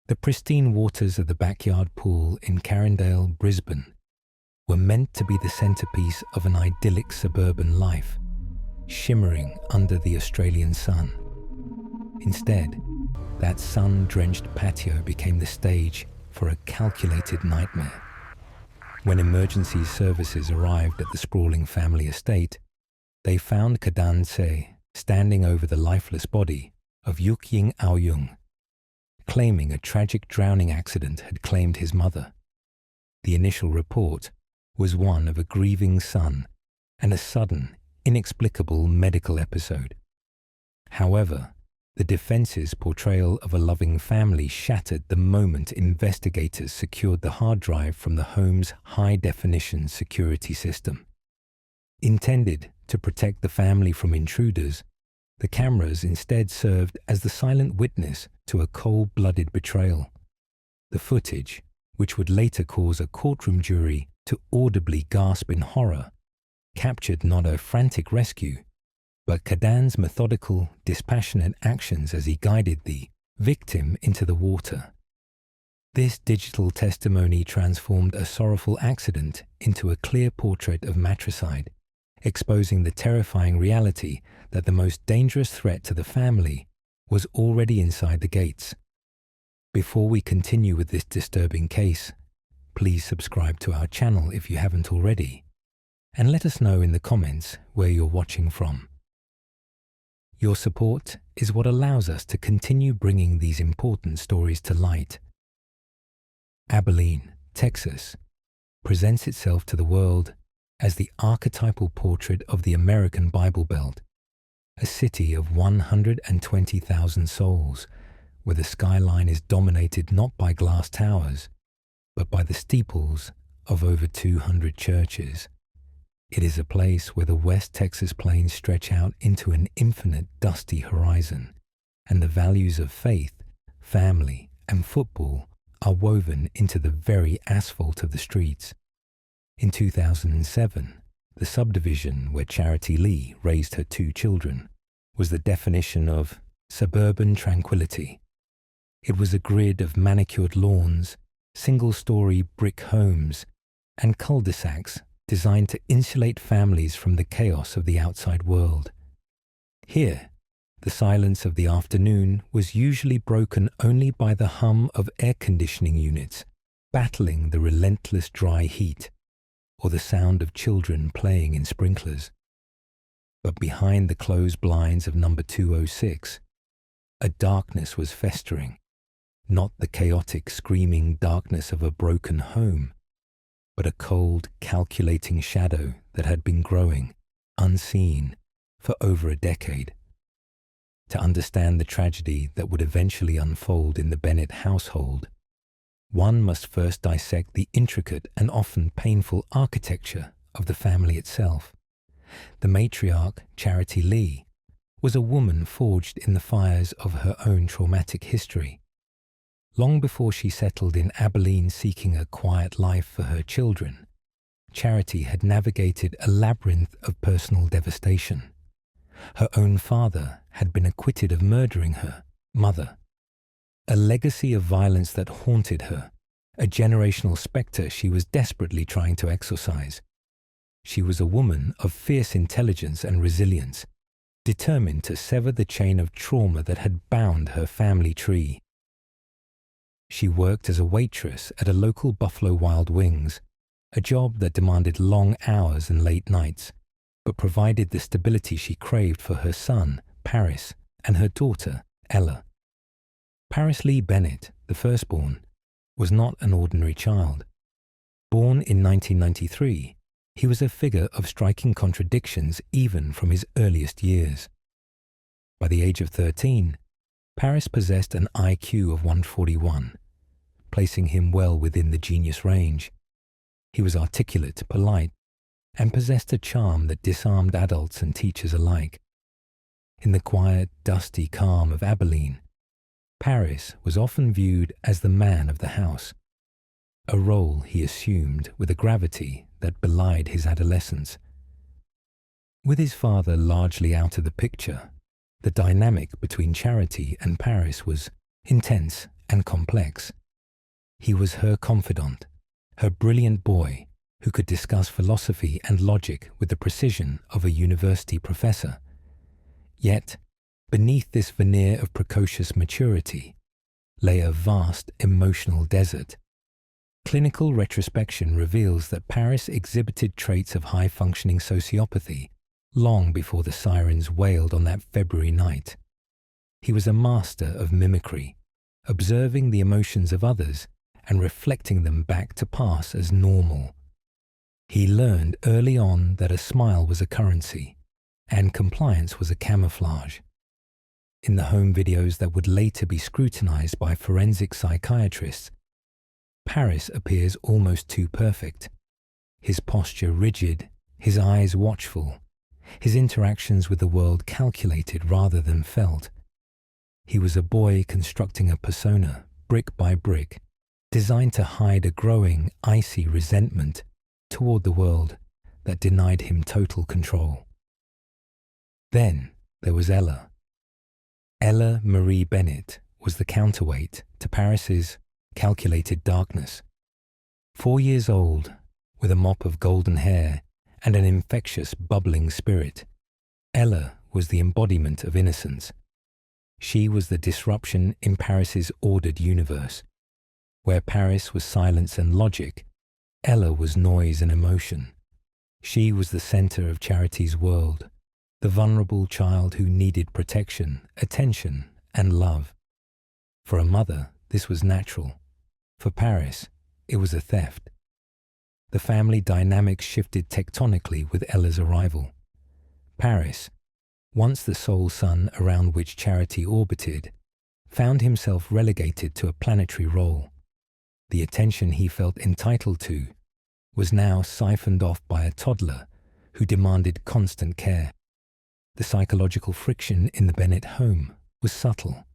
The pristine waters of the backyard pool in Carindale, Brisbane, were meant to be the centerpiece of an idyllic suburban life, shimmering under the Australian sun. Instead, that sun-drenched patio became the stage for a calculated nightmare. When emergency services arrived at the sprawling family estate, they found Kadan Se standing over the lifeless body of Yuk Ying Ao Yung, claiming a tragic drowning accident had claimed his mother. The initial report was one of a grieving son and a sudden, inexplicable medical episode. However, the defense's portrayal of a loving family shattered the moment investigators secured the hard drive from the home's high-definition security system. Intended to protect the family from intruders, the cameras instead served as the silent witness to a cold-blooded betrayal. The footage, which would later cause a courtroom jury to audibly gasp in horror, captured not a frantic rescue, but Kadan's methodical, dispassionate actions as he guided the victim into the water. This digital testimony transformed a sorrowful accident into a clear portrait of matricide, exposing the terrifying reality that the most dangerous threat to the family was already inside the gates. Before we continue with this disturbing case, please subscribe to our channel if you haven't already, and let us know in the comments where you're watching from. Your support is what allows us to continue bringing these important stories to light. Abilene, Texas, presents itself to the world as the archetypal portrait of the American Bible Belt, a city of 120,000 souls, where the skyline is dominated not by glass towers, but by the steeples of over 200 churches. It is a place where the West Texas plains stretch out into an infinite dusty horizon, and the values of faith, family, and football are woven into the very asphalt of the streets. In 2007, the subdivision where Charity Lee raised her 2 children was the definition of suburban tranquility. It was a grid of manicured lawns, single-story brick homes, and cul-de-sacs designed to insulate families from the chaos of the outside world. Here, the silence of the afternoon was usually broken only by the hum of air conditioning units battling the relentless dry heat, or the sound of children playing in sprinklers. But behind the closed blinds of number 206, a darkness was festering, not the chaotic, screaming darkness of a broken home, but a cold, calculating shadow that had been growing, unseen, for over a decade. To understand the tragedy that would eventually unfold in the Bennett household, one must first dissect the intricate and often painful architecture of the family itself. The matriarch, Charity Lee, was a woman forged in the fires of her own traumatic history. Long before she settled in Abilene seeking a quiet life for her children, Charity had navigated a labyrinth of personal devastation. Her own father had been acquitted of murdering her mother, a legacy of violence that haunted her, a generational spectre she was desperately trying to exorcise. She was a woman of fierce intelligence and resilience, determined to sever the chain of trauma that had bound her family tree. She worked as a waitress at a local Buffalo Wild Wings, a job that demanded long hours and late nights, but provided the stability she craved for her son, Paris, and her daughter, Ella. Paris Lee Bennett, the firstborn, was not an ordinary child. Born in 1993, he was a figure of striking contradictions even from his earliest years. By the age of 13, Paris possessed an IQ of 141, placing him well within the genius range. He was articulate, polite, and possessed a charm that disarmed adults and teachers alike. In the quiet, dusty calm of Abilene, Paris was often viewed as the man of the house, a role he assumed with a gravity that belied his adolescence. With his father largely out of the picture, the dynamic between Charity and Paris was intense and complex. He was her confidant, her brilliant boy who could discuss philosophy and logic with the precision of a university professor. Yet, beneath this veneer of precocious maturity lay a vast emotional desert. Clinical retrospection reveals that Paris exhibited traits of high-functioning sociopathy long before the sirens wailed on that February night. He was a master of mimicry, observing the emotions of others and reflecting them back to pass as normal. He learned early on that a smile was a currency and compliance was a camouflage. In the home videos that would later be scrutinized by forensic psychiatrists, Paris appears almost too perfect. His posture rigid, his eyes watchful, his interactions with the world calculated rather than felt. He was a boy constructing a persona, brick by brick, designed to hide a growing, icy resentment toward the world that denied him total control. Then there was Ella. Ella Marie Bennett was the counterweight to Paris's calculated darkness. 4 years old, with a mop of golden hair and an infectious, bubbling spirit, Ella was the embodiment of innocence. She was the disruption in Paris's ordered universe. Where Paris was silence and logic, Ella was noise and emotion. She was the center of Charity's world, the vulnerable child who needed protection, attention, and love. For a mother, this was natural. For Paris, it was a theft. The family dynamics shifted tectonically with Ella's arrival. Paris, once the sole son around which Charity orbited, found himself relegated to a planetary role. The attention he felt entitled to was now siphoned off by a toddler who demanded constant care. The psychological friction in the Bennett home was subtle,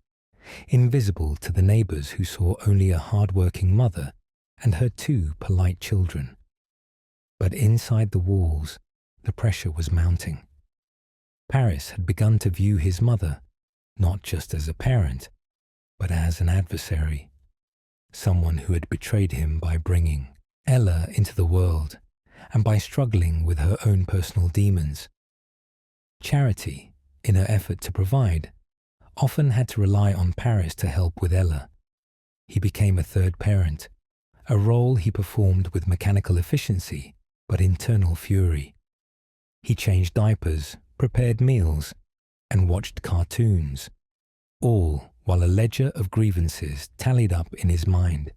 invisible to the neighbors who saw only a hard-working mother and her 2 polite children. But inside the walls, the pressure was mounting. Paris had begun to view his mother not just as a parent, but as an adversary, someone who had betrayed him by bringing Ella into the world and by struggling with her own personal demons. Charity, in her effort to provide, often had to rely on Paris to help with Ella. He became a third parent, a role he performed with mechanical efficiency but internal fury. He changed diapers, prepared meals, and watched cartoons, all while a ledger of grievances tallied up in his mind.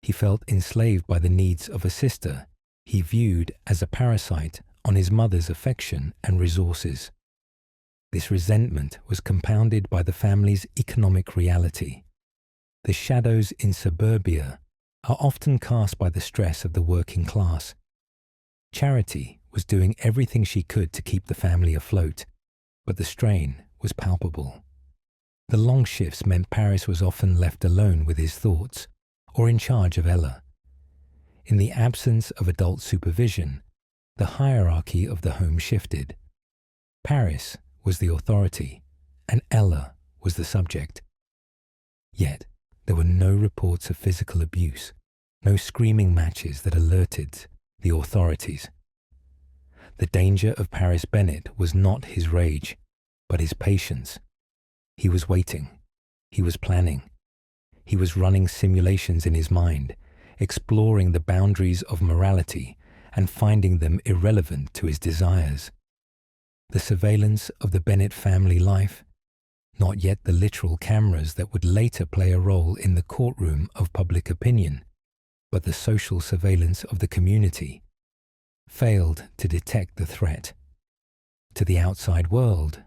He felt enslaved by the needs of a sister he viewed as a parasite on his mother's affection and resources. This resentment was compounded by the family's economic reality. The shadows in suburbia are often cast by the stress of the working class. Charity was doing everything she could to keep the family afloat, but the strain was palpable. The long shifts meant Paris was often left alone with his thoughts, or in charge of Ella. In the absence of adult supervision, the hierarchy of the home shifted. Paris was the authority, and Ella was the subject. Yet, there were no reports of physical abuse, no screaming matches that alerted the authorities. The danger of Paris Bennett was not his rage, but his patience. He was waiting. He was planning. He was running simulations in his mind, exploring the boundaries of morality and finding them irrelevant to his desires. The surveillance of the Bennett family life, not yet the literal cameras that would later play a role in the courtroom of public opinion, but the social surveillance of the community, failed to detect the threat. To the outside world,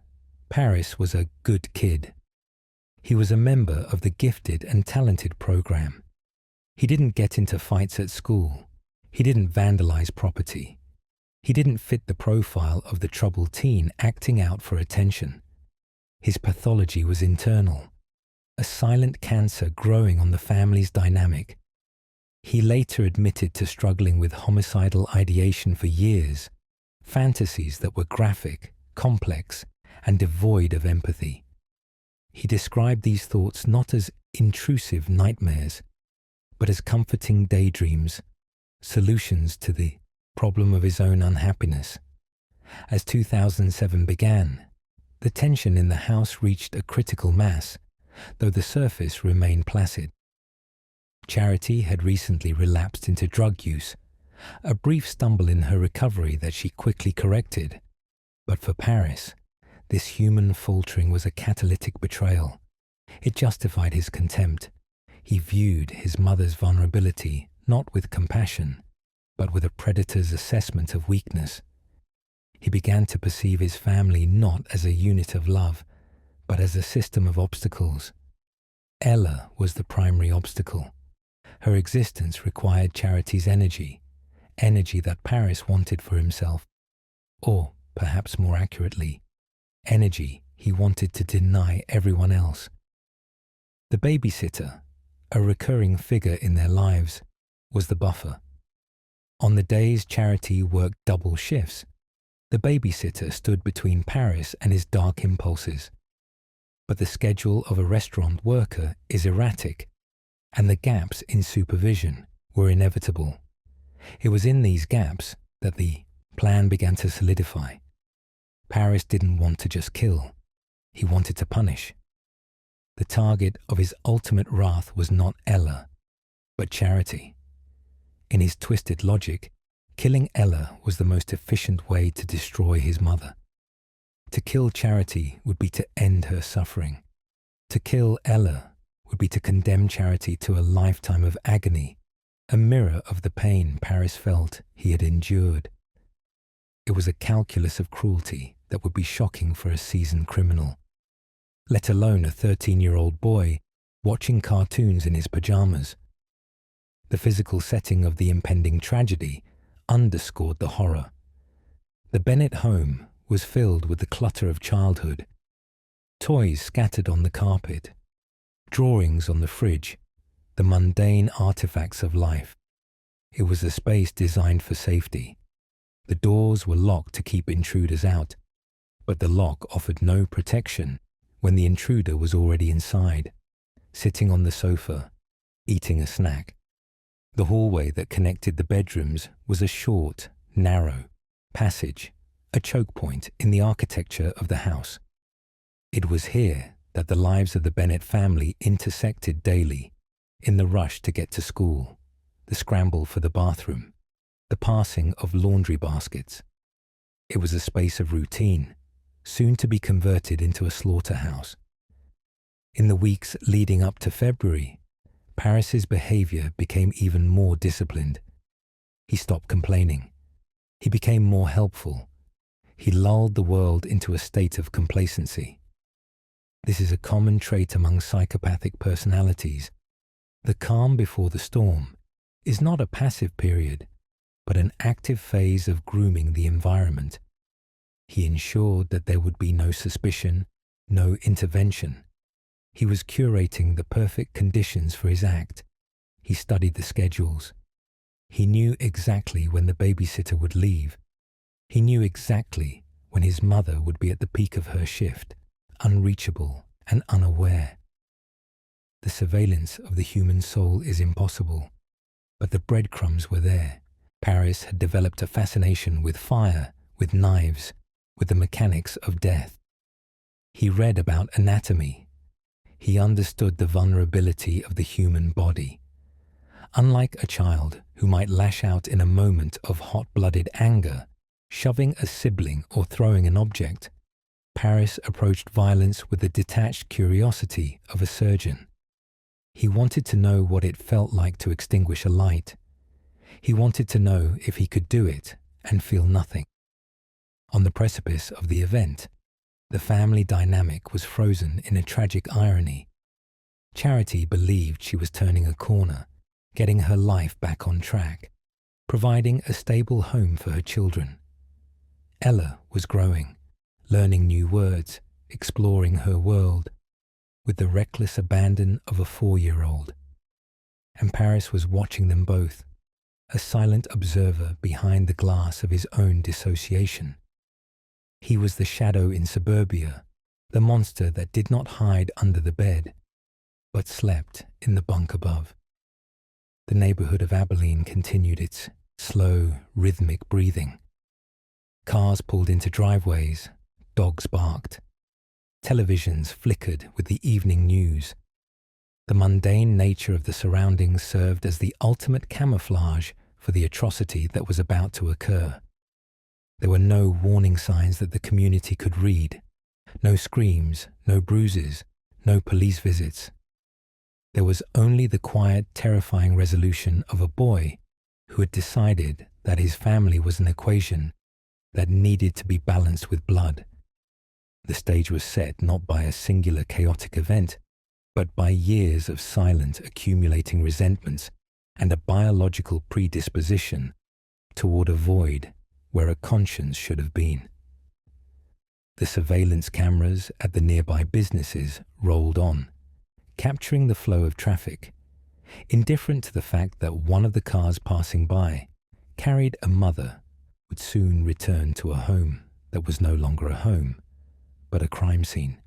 Paris was a good kid. He was a member of the gifted and talented program. He didn't get into fights at school. He didn't vandalize property. He didn't fit the profile of the troubled teen acting out for attention. His pathology was internal, a silent cancer growing on the family's dynamic. He later admitted to struggling with homicidal ideation for years, fantasies that were graphic, complex, and devoid of empathy. He described these thoughts not as intrusive nightmares, but as comforting daydreams, solutions to the problem of his own unhappiness. As 2007 began, the tension in the house reached a critical mass, though the surface remained placid. Charity had recently relapsed into drug use, a brief stumble in her recovery that she quickly corrected. But for Paris, this human faltering was a catalytic betrayal. It justified his contempt. He viewed his mother's vulnerability not with compassion, but with a predator's assessment of weakness. He began to perceive his family not as a unit of love, but as a system of obstacles. Ella was the primary obstacle. Her existence required Charity's energy that Paris wanted for himself, or, perhaps more accurately, energy he wanted to deny everyone else. The babysitter, a recurring figure in their lives, was the buffer. On the days Charity worked double shifts, the babysitter stood between Paris and his dark impulses. But the schedule of a restaurant worker is erratic, and the gaps in supervision were inevitable. It was in these gaps that the plan began to solidify. Paris didn't want to just kill. He wanted to punish. The target of his ultimate wrath was not Ella, but Charity. In his twisted logic, killing Ella was the most efficient way to destroy his mother. To kill Charity would be to end her suffering. To kill Ella would be to condemn Charity to a lifetime of agony, a mirror of the pain Paris felt he had endured. It was a calculus of cruelty that would be shocking for a seasoned criminal, let alone a 13-year-old boy watching cartoons in his pajamas. The physical setting of the impending tragedy underscored the horror. The Bennett home was filled with the clutter of childhood, toys scattered on the carpet, drawings on the fridge, the mundane artifacts of life. It was a space designed for safety. The doors were locked to keep intruders out, but the lock offered no protection when the intruder was already inside, sitting on the sofa, eating a snack. The hallway that connected the bedrooms was a short, narrow passage, a choke point in the architecture of the house. It was here that the lives of the Bennett family intersected daily, in the rush to get to school, the scramble for the bathroom, the passing of laundry baskets. It was a space of routine, soon to be converted into a slaughterhouse. In the weeks leading up to February, Paris's behavior became even more disciplined. He stopped complaining. He became more helpful. He lulled the world into a state of complacency. This is a common trait among psychopathic personalities. The calm before the storm is not a passive period, but an active phase of grooming the environment. He ensured that there would be no suspicion, no intervention. He was curating the perfect conditions for his act. He studied the schedules. He knew exactly when the babysitter would leave. He knew exactly when his mother would be at the peak of her shift, unreachable and unaware. The surveillance of the human soul is impossible, but the breadcrumbs were there. Paris had developed a fascination with fire, with knives, with the mechanics of death. He read about anatomy. He understood the vulnerability of the human body. Unlike a child who might lash out in a moment of hot-blooded anger, shoving a sibling or throwing an object, Paris approached violence with the detached curiosity of a surgeon. He wanted to know what it felt like to extinguish a light. He wanted to know if he could do it and feel nothing. On the precipice of the event, the family dynamic was frozen in a tragic irony. Charity believed she was turning a corner, getting her life back on track, providing a stable home for her children. Ella was growing, learning new words, exploring her world, with the reckless abandon of a 4-year-old. And Paris was watching them both, a silent observer behind the glass of his own dissociation. He was the shadow in suburbia, the monster that did not hide under the bed, but slept in the bunk above. The neighborhood of Abilene continued its slow, rhythmic breathing. Cars pulled into driveways, dogs barked, televisions flickered with the evening news. The mundane nature of the surroundings served as the ultimate camouflage for the atrocity that was about to occur. There were no warning signs that the community could read, no screams, no bruises, no police visits. There was only the quiet, terrifying resolution of a boy who had decided that his family was an equation that needed to be balanced with blood. The stage was set not by a singular chaotic event, but by years of silent, accumulating resentments and a biological predisposition toward a void where a conscience should have been. The surveillance cameras at the nearby businesses rolled on, capturing the flow of traffic, indifferent to the fact that one of the cars passing by carried a mother would soon return to a home that was no longer a home, but a crime scene.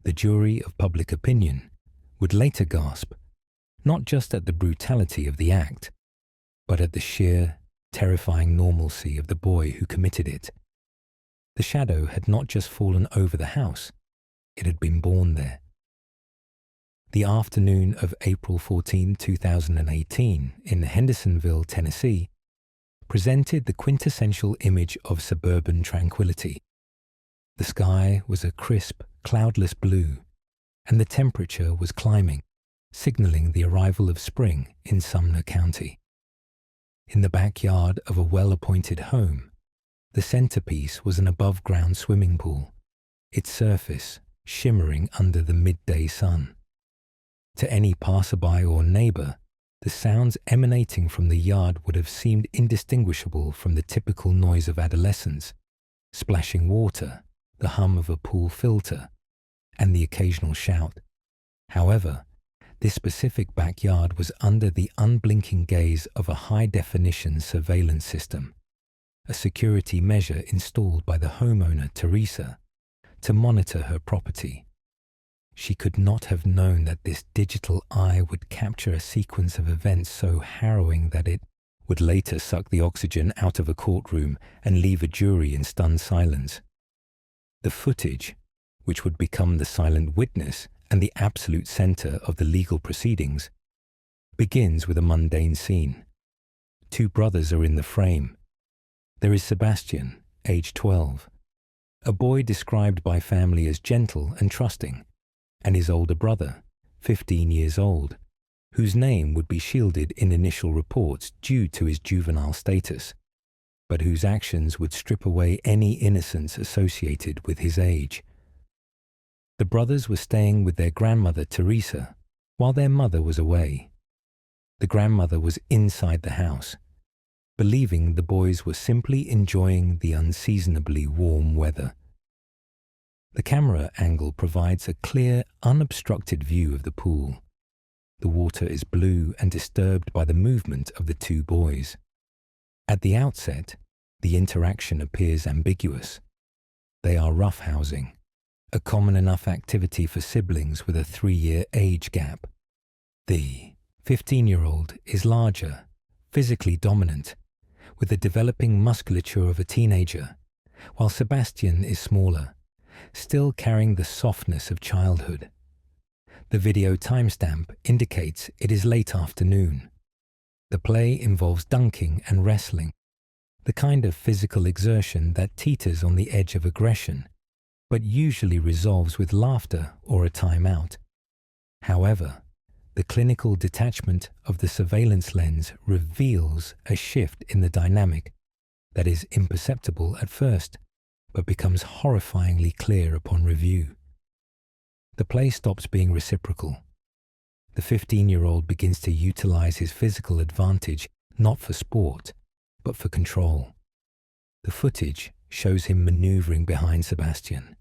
The jury of public opinion would later gasp, not just at the brutality of the act, but at the sheer, terrifying normalcy of the boy who committed it. The shadow had not just fallen over the house, it had been born there. The afternoon of April 14, 2018, in Hendersonville, Tennessee, presented the quintessential image of suburban tranquility. The sky was a crisp, cloudless blue, and the temperature was climbing, signaling the arrival of spring in Sumner County. In the backyard of a well-appointed home, the centerpiece was an above-ground swimming pool, its surface shimmering under the midday sun. To any passerby or neighbor, the sounds emanating from the yard would have seemed indistinguishable from the typical noise of adolescence: splashing water, the hum of a pool filter, and the occasional shout. However, this specific backyard was under the unblinking gaze of a high-definition surveillance system, a security measure installed by the homeowner, Teresa, to monitor her property. She could not have known that this digital eye would capture a sequence of events so harrowing that it would later suck the oxygen out of a courtroom and leave a jury in stunned silence. The footage, which would become the silent witness and the absolute center of the legal proceedings, begins with a mundane scene. Two brothers are in the frame. There is Sebastian, age 12, a boy described by family as gentle and trusting, and his older brother, 15 years old, whose name would be shielded in initial reports due to his juvenile status, but whose actions would strip away any innocence associated with his age. The brothers were staying with their grandmother, Teresa, while their mother was away. The grandmother was inside the house, believing the boys were simply enjoying the unseasonably warm weather. The camera angle provides a clear, unobstructed view of the pool. The water is blue and disturbed by the movement of the two boys. At the outset, the interaction appears ambiguous. They are roughhousing, a common enough activity for siblings with a 3-year age gap. The 15-year-old is larger, physically dominant, with the developing musculature of a teenager, while Sebastian is smaller, still carrying the softness of childhood. The video timestamp indicates it is late afternoon. The play involves dunking and wrestling, the kind of physical exertion that teeters on the edge of aggression, but usually resolves with laughter or a timeout. However, the clinical detachment of the surveillance lens reveals a shift in the dynamic that is imperceptible at first, but becomes horrifyingly clear upon review. The play stops being reciprocal. The 15-year-old begins to utilize his physical advantage not for sport, but for control. The footage shows him maneuvering behind Sebastian.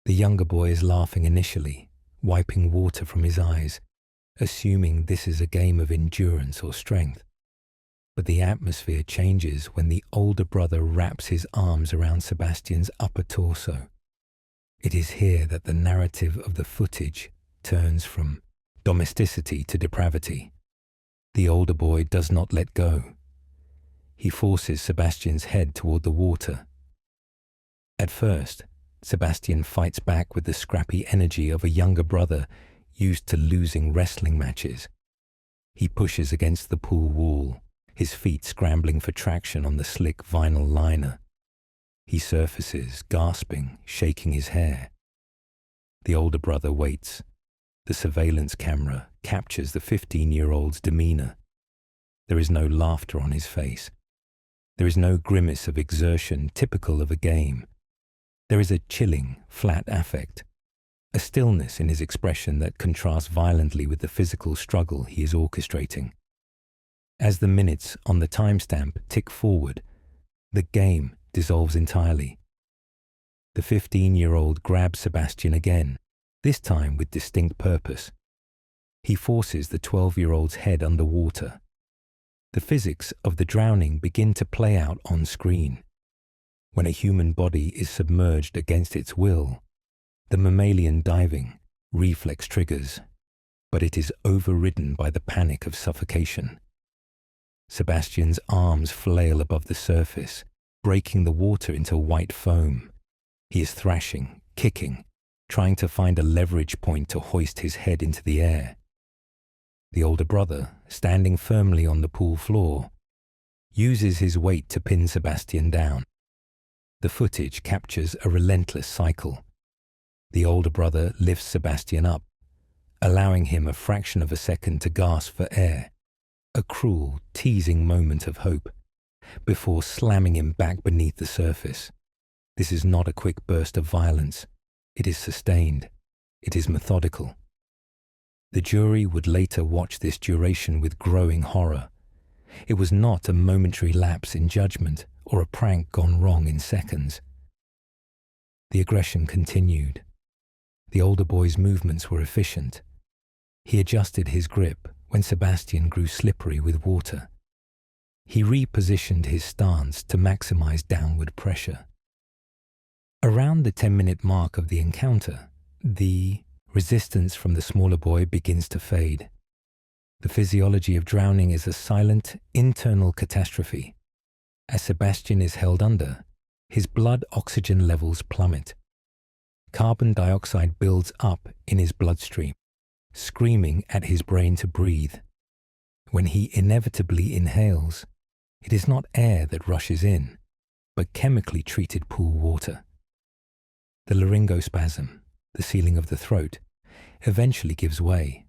The younger boy is laughing initially, wiping water from his eyes, assuming this is a game of endurance or strength. But the atmosphere changes when the older brother wraps his arms around Sebastian's upper torso. It is here that the narrative of the footage turns from domesticity to depravity. The older boy does not let go. He forces Sebastian's head toward the water. At first, Sebastian fights back with the scrappy energy of a younger brother used to losing wrestling matches. He pushes against the pool wall, his feet scrambling for traction on the slick vinyl liner. He surfaces, gasping, shaking his hair. The older brother waits. The surveillance camera captures the 15-year-old's demeanor. There is no laughter on his face. There is no grimace of exertion typical of a game. There is a chilling, flat affect, a stillness in his expression that contrasts violently with the physical struggle he is orchestrating. As the minutes on the timestamp tick forward, the game dissolves entirely. The 15-year-old grabs Sebastian again, this time with distinct purpose. He forces the 12-year-old's head underwater. The physics of the drowning begin to play out on screen. When a human body is submerged against its will, the mammalian diving reflex triggers, but it is overridden by the panic of suffocation. Sebastian's arms flail above the surface, breaking the water into white foam. He is thrashing, kicking, trying to find a leverage point to hoist his head into the air. The older brother, standing firmly on the pool floor, uses his weight to pin Sebastian down. The footage captures a relentless cycle. The older brother lifts Sebastian up, allowing him a fraction of a second to gasp for air, a cruel, teasing moment of hope, before slamming him back beneath the surface. This is not a quick burst of violence. It is sustained. It is methodical. The jury would later watch this duration with growing horror. It was not a momentary lapse in judgment or a prank gone wrong in seconds. The aggression continued. The older boy's movements were efficient. He adjusted his grip when Sebastian grew slippery with water. He repositioned his stance to maximize downward pressure. Around the 10-minute mark of the encounter, the resistance from the smaller boy begins to fade. The physiology of drowning is a silent, internal catastrophe. As Sebastian is held under, his blood oxygen levels plummet. Carbon dioxide builds up in his bloodstream, screaming at his brain to breathe. When he inevitably inhales, it is not air that rushes in, but chemically treated pool water. The laryngospasm, the sealing of the throat, eventually gives way,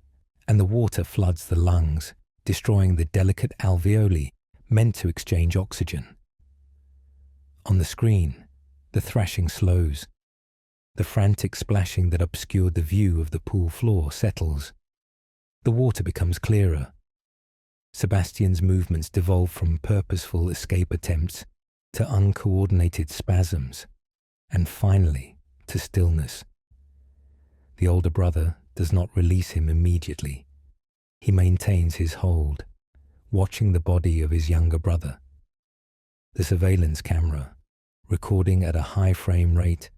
and the water floods the lungs, destroying the delicate alveoli meant to exchange oxygen. On the screen, the thrashing slows. The frantic splashing that obscured the view of the pool floor settles. The water becomes clearer. Sebastian's movements devolve from purposeful escape attempts to uncoordinated spasms, and finally to stillness. The older brother does not release him immediately. He maintains his hold, watching the body of his younger brother. The surveillance camera, recording at a high frame rate,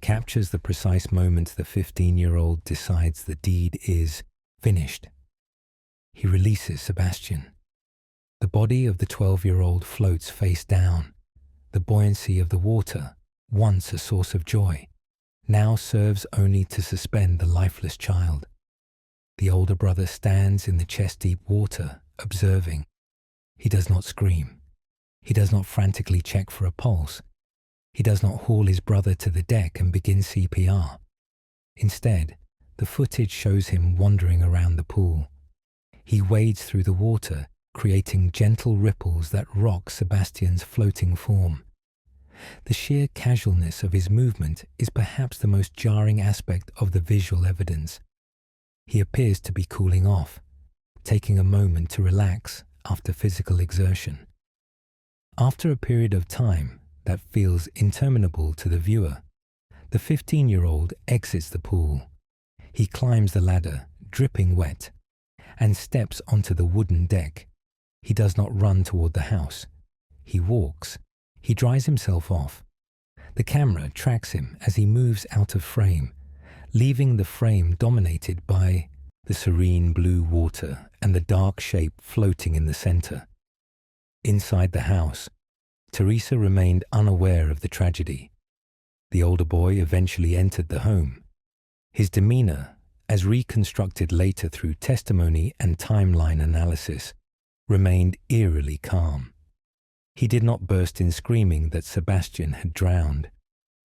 captures the precise moment the 15-year-old decides the deed is finished. He releases Sebastian. The body of the 12-year-old floats face down. The buoyancy of the water, once a source of joy, now serves only to suspend the lifeless child. The older brother stands in the chest-deep water, observing. He does not scream. He does not frantically check for a pulse. He does not haul his brother to the deck and begin CPR. Instead, the footage shows him wandering around the pool. He wades through the water, creating gentle ripples that rock Sebastian's floating form. The sheer casualness of his movement is perhaps the most jarring aspect of the visual evidence. He appears to be cooling off, taking a moment to relax after physical exertion. After a period of time that feels interminable to the viewer, the 15-year-old exits the pool. He climbs the ladder, dripping wet, and steps onto the wooden deck. He does not run toward the house. He walks. He dries himself off. The camera tracks him as he moves out of frame, leaving the frame dominated by the serene blue water and the dark shape floating in the center. Inside the house, Teresa remained unaware of the tragedy. The older boy eventually entered the home. His demeanor, as reconstructed later through testimony and timeline analysis, remained eerily calm. He did not burst in screaming that Sebastian had drowned.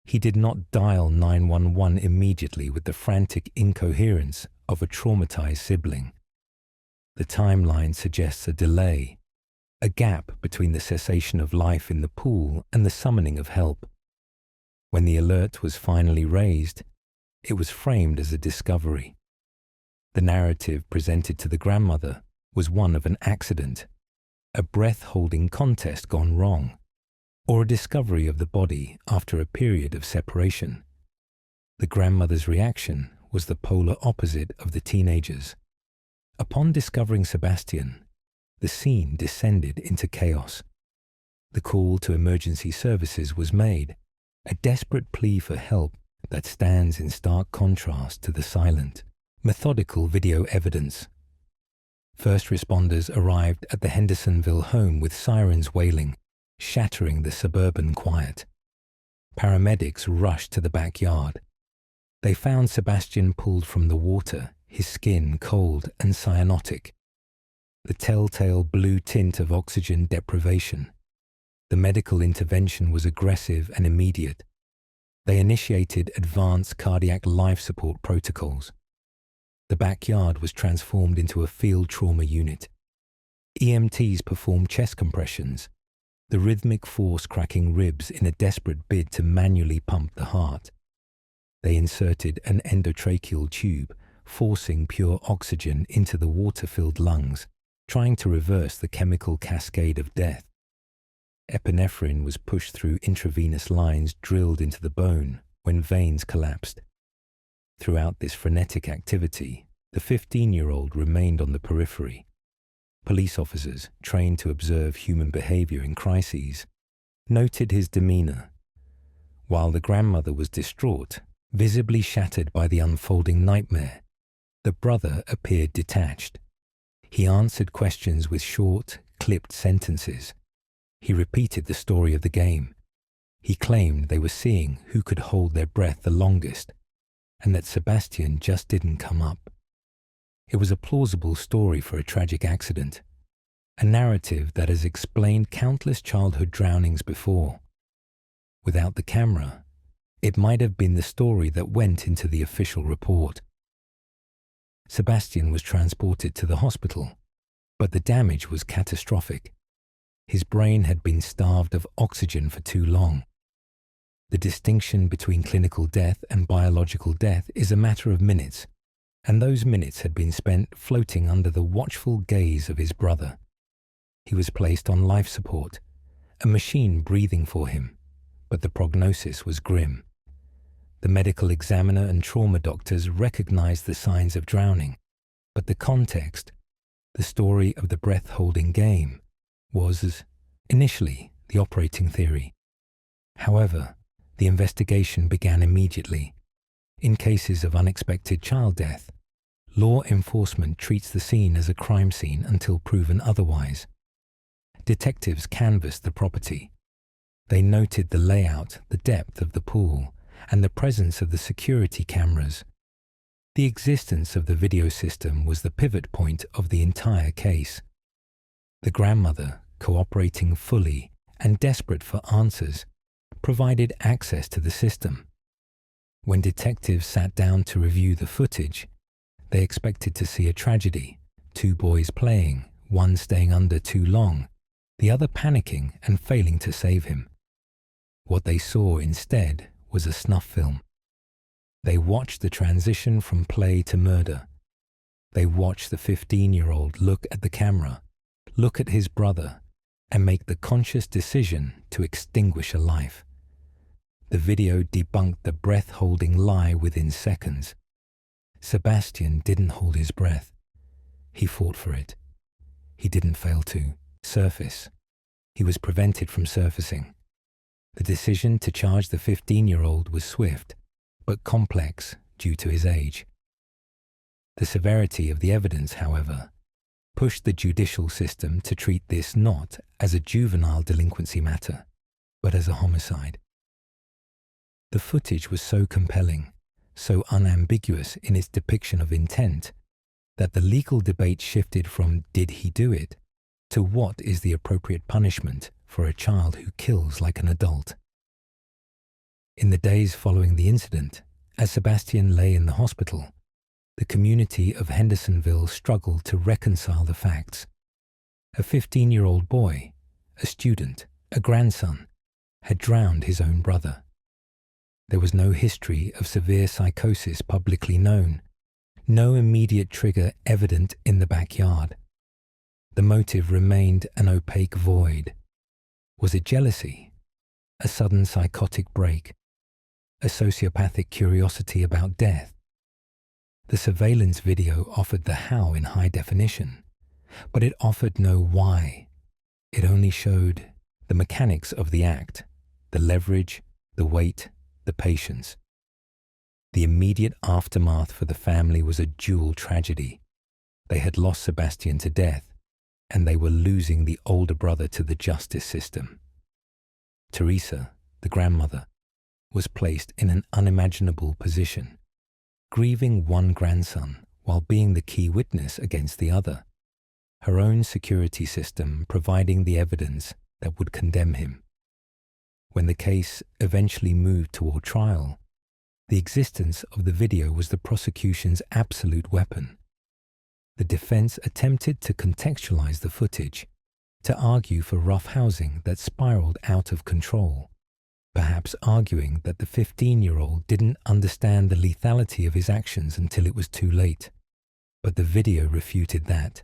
He did not dial 911 immediately with the frantic incoherence of a traumatized sibling. The timeline suggests a delay, a gap between the cessation of life in the pool and the summoning of help. When the alert was finally raised, it was framed as a discovery. The narrative presented to the grandmother was one of an accident, a breath-holding contest gone wrong, or a discovery of the body after a period of separation. The grandmother's reaction was the polar opposite of the teenagers. Upon discovering Sebastian, the scene descended into chaos. The call to emergency services was made, a desperate plea for help that stands in stark contrast to the silent, methodical video evidence. First responders arrived at the Hendersonville home with sirens wailing, shattering the suburban quiet. Paramedics rushed to the backyard. They found Sebastian pulled from the water, his skin cold and cyanotic, the telltale blue tint of oxygen deprivation. The medical intervention was aggressive and immediate. They initiated advanced cardiac life support protocols. The backyard was transformed into a field trauma unit. EMTs performed chest compressions, the rhythmic force cracking ribs in a desperate bid to manually pump the heart. They inserted an endotracheal tube, forcing pure oxygen into the water-filled lungs, trying to reverse the chemical cascade of death. Epinephrine was pushed through intravenous lines drilled into the bone when veins collapsed. Throughout this frenetic activity, the 15-year-old remained on the periphery. Police officers, trained to observe human behavior in crises, noted his demeanor. While the grandmother was distraught, visibly shattered by the unfolding nightmare, the brother appeared detached. He answered questions with short, clipped sentences. He repeated the story of the game. He claimed they were seeing who could hold their breath the longest, and that Sebastian just didn't come up. It was a plausible story for a tragic accident, a narrative that has explained countless childhood drownings before. Without the camera, it might have been the story that went into the official report. Sebastian was transported to the hospital, but the damage was catastrophic. His brain had been starved of oxygen for too long. The distinction between clinical death and biological death is a matter of minutes, and those minutes had been spent floating under the watchful gaze of his brother. He was placed on life support, a machine breathing for him, but the prognosis was grim. The medical examiner and trauma doctors recognized the signs of drowning, but the context, the story of the breath-holding game, was, initially, the operating theory. However, the investigation began immediately. In cases of unexpected child death, law enforcement treats the scene as a crime scene until proven otherwise. Detectives canvassed the property. They noted the layout, the depth of the pool, and the presence of the security cameras. The existence of the video system was the pivot point of the entire case. The grandmother, cooperating fully and desperate for answers, provided access to the system. When detectives sat down to review the footage, they expected to see a tragedy, two boys playing, one staying under too long, the other panicking and failing to save him. What they saw instead was a snuff film. They watched the transition from play to murder. They watched the 15-year-old look at the camera, look at his brother, and make the conscious decision to extinguish a life. The video debunked the breath-holding lie within seconds. Sebastian didn't hold his breath. He fought for it. He didn't fail to surface. He was prevented from surfacing. The decision to charge the 15-year-old was swift, but complex due to his age. The severity of the evidence, however, pushed the judicial system to treat this not as a juvenile delinquency matter, but as a homicide. The footage was so compelling, so unambiguous in its depiction of intent, that the legal debate shifted from "did he do it?" to what is the appropriate punishment for a child who kills like an adult. In the days following the incident, as Sebastian lay in the hospital, the community of Hendersonville struggled to reconcile the facts. A 15-year-old boy, a student, a grandson, had drowned his own brother. There was no history of severe psychosis publicly known, no immediate trigger evident in the backyard. The motive remained an opaque void. Was it jealousy? A sudden psychotic break? A sociopathic curiosity about death? The surveillance video offered the how in high definition, but it offered no why. It only showed the mechanics of the act, the leverage, the weight, the patience. The immediate aftermath for the family was a dual tragedy. They had lost Sebastian to death, and they were losing the older brother to the justice system. Teresa, the grandmother, was placed in an unimaginable position, grieving one grandson while being the key witness against the other, her own security system providing the evidence that would condemn him. When the case eventually moved toward trial, the existence of the video was the prosecution's absolute weapon. The defense attempted to contextualize the footage, to argue for roughhousing that spiraled out of control, perhaps arguing that the 15-year-old didn't understand the lethality of his actions until it was too late. But the video refuted that.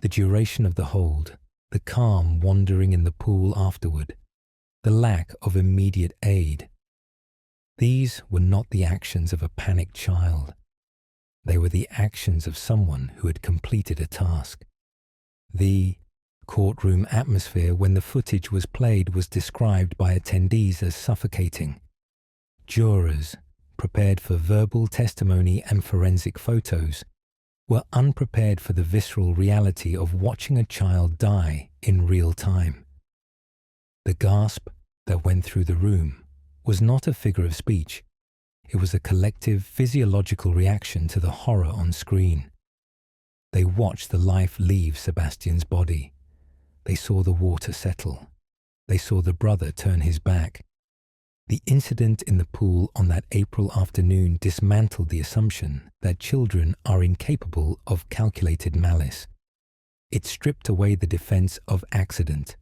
The duration of the hold, the calm wandering in the pool afterward, the lack of immediate aid. These were not the actions of a panicked child. They were the actions of someone who had completed a task. The courtroom atmosphere when the footage was played was described by attendees as suffocating. Jurors, prepared for verbal testimony and forensic photos, were unprepared for the visceral reality of watching a child die in real time. The gasp that went through the room was not a figure of speech. It was a collective physiological reaction to the horror on screen. They watched the life leave Sebastian's body. They saw the water settle. They saw the brother turn his back. The incident in the pool on that April afternoon dismantled the assumption that children are incapable of calculated malice. It stripped away the defense of accident.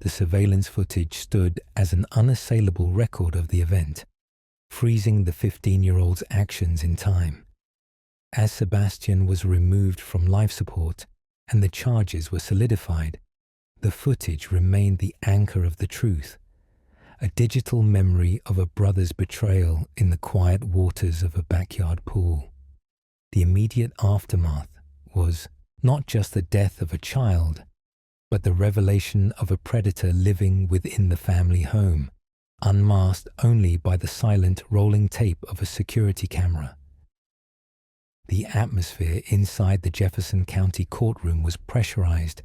The surveillance footage stood as an unassailable record of the event, freezing the 15-year-old's actions in time. As Sebastian was removed from life support and the charges were solidified, the footage remained the anchor of the truth, a digital memory of a brother's betrayal in the quiet waters of a backyard pool. The immediate aftermath was not just the death of a child, but the revelation of a predator living within the family home, unmasked only by the silent rolling tape of a security camera. The atmosphere inside the Jefferson County courtroom was pressurized,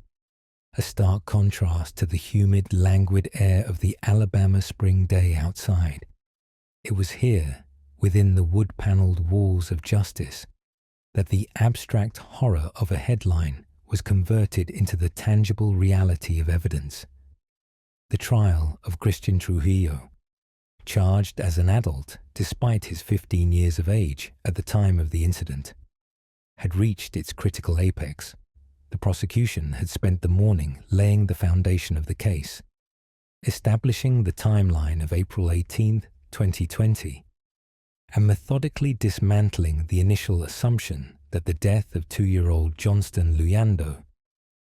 a stark contrast to the humid, languid air of the Alabama spring day outside. It was here, within the wood-paneled walls of justice, that the abstract horror of a headline was converted into the tangible reality of evidence. The trial of Christian Trujillo, charged as an adult despite his 15 years of age at the time of the incident, had reached its critical apex. The prosecution had spent the morning laying the foundation of the case, establishing the timeline of April 18, 2020, and methodically dismantling the initial assumption that the death of 2-year-old Johnston Luyando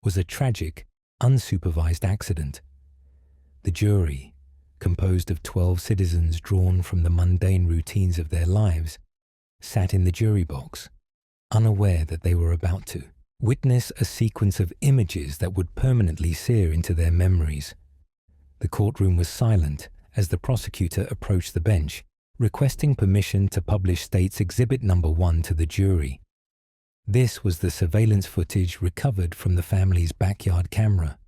was a tragic, unsupervised accident. The jury, composed of 12 citizens drawn from the mundane routines of their lives, sat in the jury box, unaware that they were about to witness a sequence of images that would permanently sear into their memories. The courtroom was silent as the prosecutor approached the bench, requesting permission to publish State's Exhibit Number 1 to the jury. This was the surveillance footage recovered from the family's backyard camera.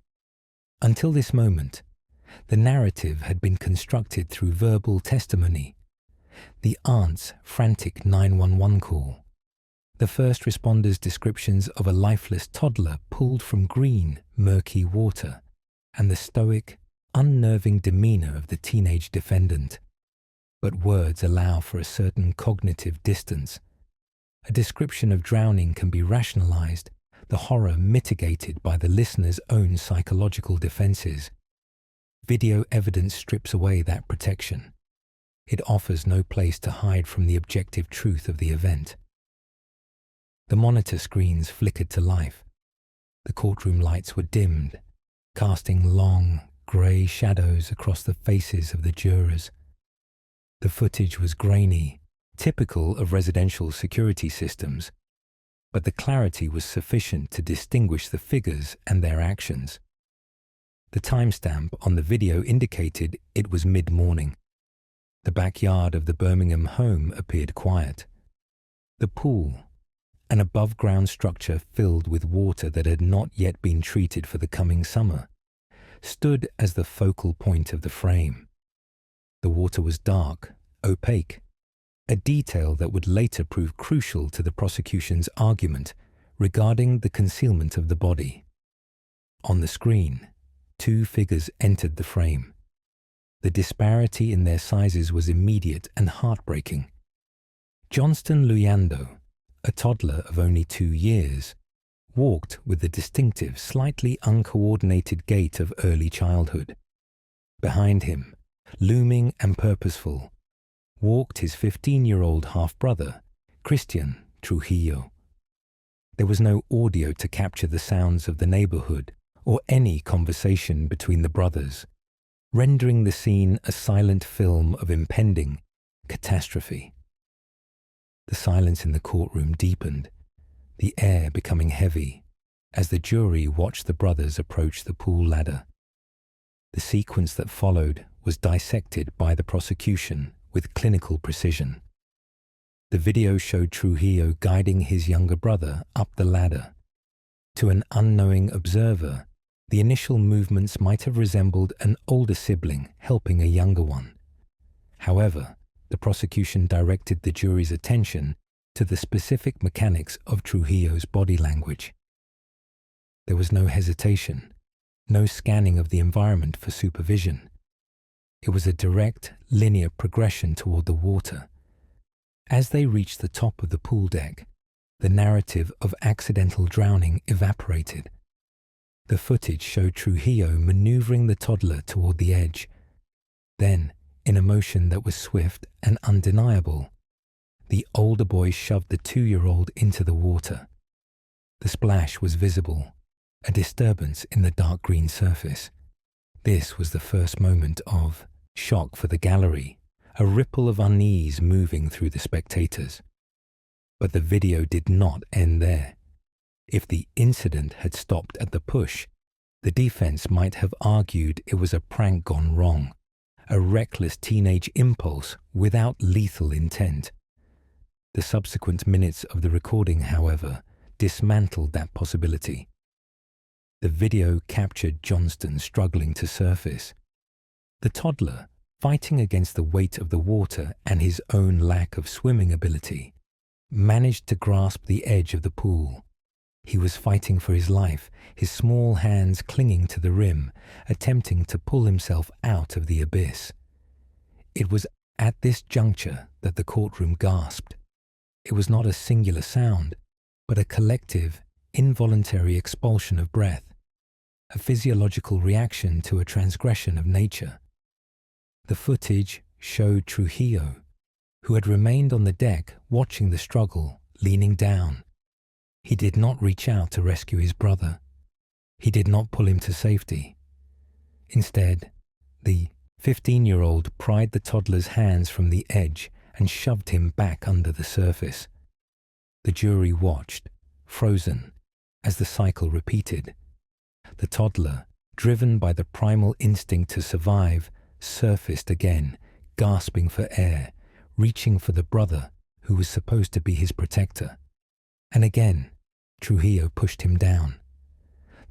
Until this moment, the narrative had been constructed through verbal testimony. The aunt's frantic 911 call, the first responders' descriptions of a lifeless toddler pulled from green, murky water, and the stoic, unnerving demeanor of the teenage defendant. But words allow for a certain cognitive distance. A description of drowning can be rationalized, the horror mitigated by the listener's own psychological defenses. Video evidence strips away that protection. It offers no place to hide from the objective truth of the event. The monitor screens flickered to life. The courtroom lights were dimmed, casting long, grey shadows across the faces of the jurors. The footage was grainy, typical of residential security systems, but the clarity was sufficient to distinguish the figures and their actions. The timestamp on the video indicated it was mid-morning. The backyard of the Birmingham home appeared quiet. The pool, an above-ground structure filled with water that had not yet been treated for the coming summer, stood as the focal point of the frame. The water was dark, opaque, a detail that would later prove crucial to the prosecution's argument regarding the concealment of the body. On the screen, two figures entered the frame. The disparity in their sizes was immediate and heartbreaking. Johnston Luyando, a toddler of only 2 years, walked with the distinctive, slightly uncoordinated gait of early childhood. Behind him, looming and purposeful, walked his 15-year-old half-brother, Christian Trujillo. There was no audio to capture the sounds of the neighborhood or any conversation between the brothers, rendering the scene a silent film of impending catastrophe. The silence in the courtroom deepened, the air becoming heavy as the jury watched the brothers approach the pool ladder. The sequence that followed was dissected by the prosecution with clinical precision. The video showed Trujillo guiding his younger brother up the ladder. To an unknowing observer, the initial movements might have resembled an older sibling helping a younger one. However, the prosecution directed the jury's attention to the specific mechanics of Trujillo's body language. There was no hesitation, no scanning of the environment for supervision. It was a direct, linear progression toward the water. As they reached the top of the pool deck, the narrative of accidental drowning evaporated. The footage showed Trujillo maneuvering the toddler toward the edge. Then, in a motion that was swift and undeniable, the older boy shoved the 2-year-old into the water. The splash was visible, a disturbance in the dark green surface. This was the first moment of shock for the gallery, a ripple of unease moving through the spectators. But the video did not end there. If the incident had stopped at the push, the defense might have argued it was a prank gone wrong, a reckless teenage impulse without lethal intent. The subsequent minutes of the recording, however, dismantled that possibility. The video captured Johnston struggling to surface. The toddler, fighting against the weight of the water and his own lack of swimming ability, managed to grasp the edge of the pool. He was fighting for his life, his small hands clinging to the rim, attempting to pull himself out of the abyss. It was at this juncture that the courtroom gasped. It was not a singular sound, but a collective, involuntary expulsion of breath, a physiological reaction to a transgression of nature. The footage showed Trujillo, who had remained on the deck watching the struggle, leaning down. He did not reach out to rescue his brother. He did not pull him to safety. Instead, the 15-year-old pried the toddler's hands from the edge and shoved him back under the surface. The jury watched, frozen, as the cycle repeated. The toddler, driven by the primal instinct to survive, surfaced again, gasping for air, reaching for the brother who was supposed to be his protector. And again, Trujillo pushed him down.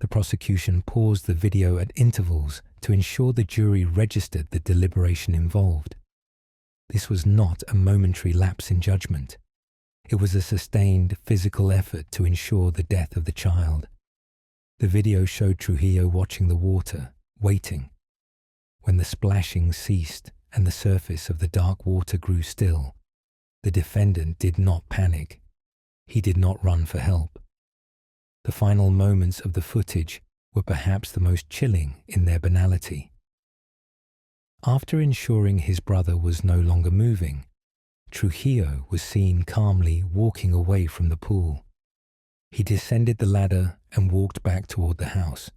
The prosecution paused the video at intervals to ensure the jury registered the deliberation involved. This was not a momentary lapse in judgment. It was a sustained physical effort to ensure the death of the child. The video showed Trujillo watching the water, waiting. When the splashing ceased and the surface of the dark water grew still, the defendant did not panic. He did not run for help. The final moments of the footage were perhaps the most chilling in their banality. After ensuring his brother was no longer moving, Trujillo was seen calmly walking away from the pool. He descended the ladder and walked back toward the house.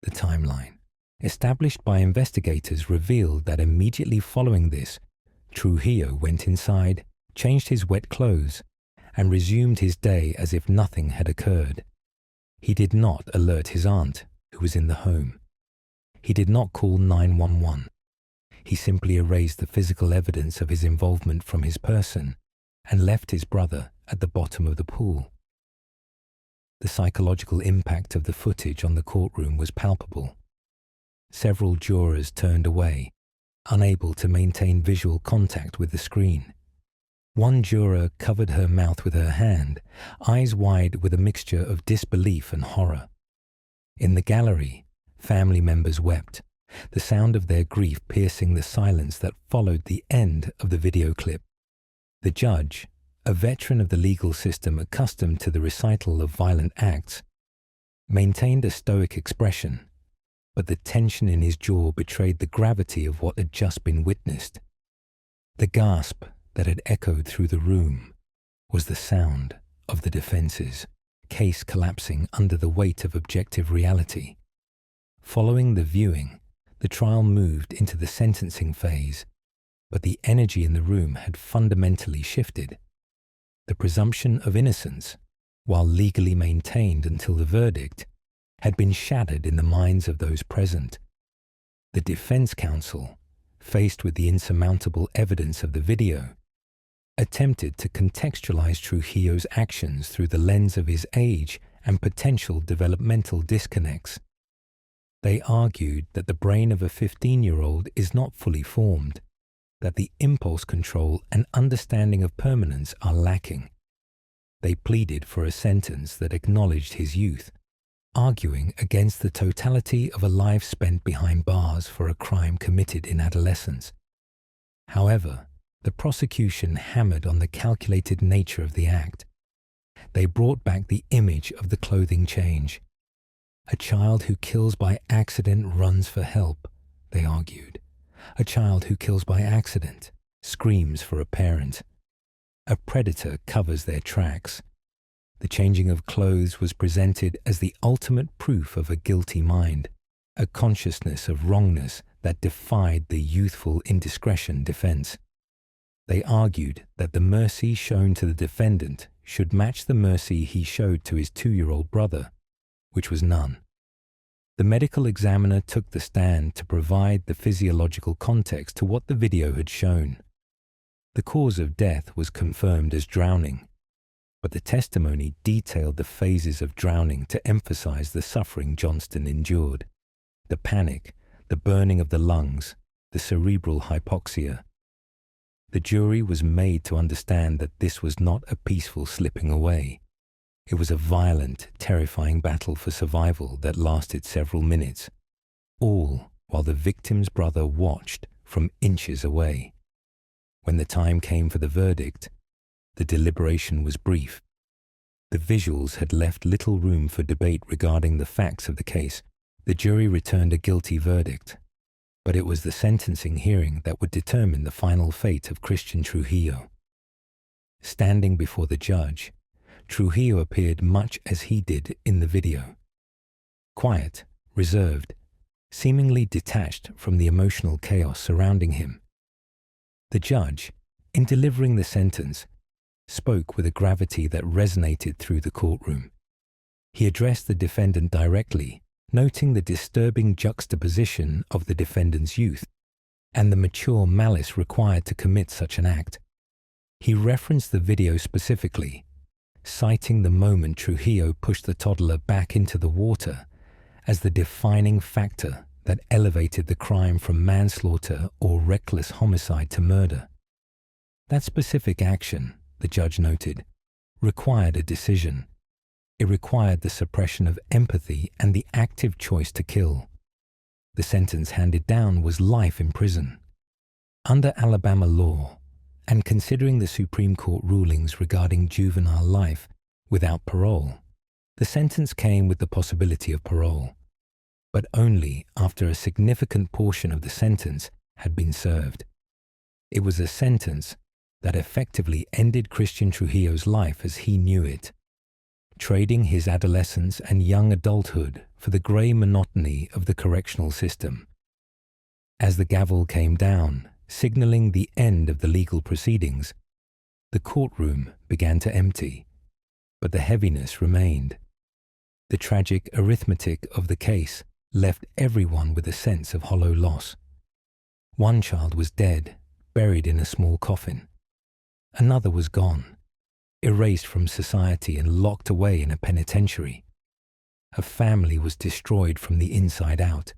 The timeline, established by investigators, revealed that immediately following this, Trujillo went inside, changed his wet clothes, and resumed his day as if nothing had occurred. He did not alert his aunt, who was in the home. He did not call 911. He simply erased the physical evidence of his involvement from his person and left his brother at the bottom of the pool. The psychological impact of the footage on the courtroom was palpable. Several jurors turned away, unable to maintain visual contact with the screen. One juror covered her mouth with her hand, eyes wide with a mixture of disbelief and horror. In the gallery, family members wept, the sound of their grief piercing the silence that followed the end of the video clip. The judge, a veteran of the legal system accustomed to the recital of violent acts, maintained a stoic expression, but the tension in his jaw betrayed the gravity of what had just been witnessed. The gasp that had echoed through the room was the sound of the defense's case collapsing under the weight of objective reality. Following the viewing, the trial moved into the sentencing phase, but the energy in the room had fundamentally shifted. The presumption of innocence, while legally maintained until the verdict, had been shattered in the minds of those present. The defense counsel, faced with the insurmountable evidence of the video, attempted to contextualize Trujillo's actions through the lens of his age and potential developmental disconnects. They argued that the brain of a 15-year-old is not fully formed, that the impulse control and understanding of permanence are lacking. They pleaded for a sentence that acknowledged his youth, arguing against the totality of a life spent behind bars for a crime committed in adolescence. However, the prosecution hammered on the calculated nature of the act. They brought back the image of the clothing change. A child who kills by accident runs for help, they argued. A child who kills by accident screams for a parent. A predator covers their tracks. The changing of clothes was presented as the ultimate proof of a guilty mind, a consciousness of wrongness that defied the youthful indiscretion defense. They argued that the mercy shown to the defendant should match the mercy he showed to his 2-year-old brother, which was none. The medical examiner took the stand to provide the physiological context to what the video had shown. The cause of death was confirmed as drowning, but the testimony detailed the phases of drowning to emphasize the suffering Johnston endured: the panic, the burning of the lungs, the cerebral hypoxia. The jury was made to understand that this was not a peaceful slipping away. It was a violent, terrifying battle for survival that lasted several minutes, all while the victim's brother watched from inches away. When the time came for the verdict, the deliberation was brief. The visuals had left little room for debate regarding the facts of the case. The jury returned a guilty verdict, but it was the sentencing hearing that would determine the final fate of Christian Trujillo. Standing before the judge, Trujillo appeared much as he did in the video. Quiet, reserved, seemingly detached from the emotional chaos surrounding him. The judge, in delivering the sentence, spoke with a gravity that resonated through the courtroom. He addressed the defendant directly, noting the disturbing juxtaposition of the defendant's youth and the mature malice required to commit such an act. He referenced the video specifically, citing the moment Trujillo pushed the toddler back into the water as the defining factor that elevated the crime from manslaughter or reckless homicide to murder. That specific action, the judge noted, required a decision. It required the suppression of empathy and the active choice to kill. The sentence handed down was life in prison. Under Alabama law, and considering the Supreme Court rulings regarding juvenile life without parole, the sentence came with the possibility of parole, but only after a significant portion of the sentence had been served. It was a sentence that effectively ended Christian Trujillo's life as he knew it, trading his adolescence and young adulthood for the grey monotony of the correctional system. As the gavel came down, signaling the end of the legal proceedings, the courtroom began to empty, but the heaviness remained. The tragic arithmetic of the case left everyone with a sense of hollow loss. One child was dead, buried in a small coffin. Another was gone, erased from society and locked away in a penitentiary. A family was destroyed from the inside out,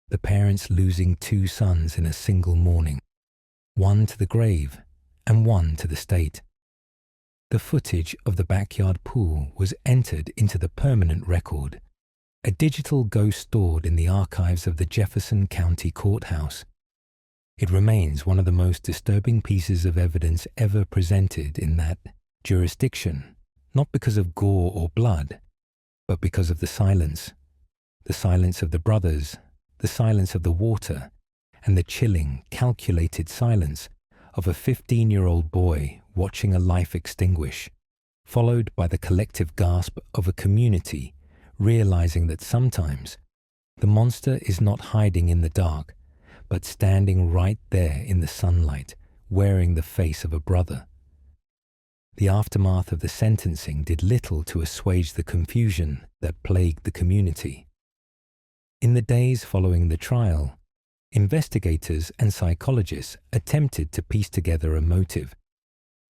the parents losing 2 sons in a single morning, one to the grave and one to the state. The footage of the backyard pool was entered into the permanent record, a digital ghost stored in the archives of the Jefferson County Courthouse. It remains one of the most disturbing pieces of evidence ever presented in that jurisdiction, not because of gore or blood, but because of the silence of the brothers, the silence of the water, and the chilling, calculated silence of a 15-year-old boy watching a life extinguish, followed by the collective gasp of a community realizing that sometimes the monster is not hiding in the dark, but standing right there in the sunlight, wearing the face of a brother. The aftermath of the sentencing did little to assuage the confusion that plagued the community. In the days following the trial, investigators and psychologists attempted to piece together a motive,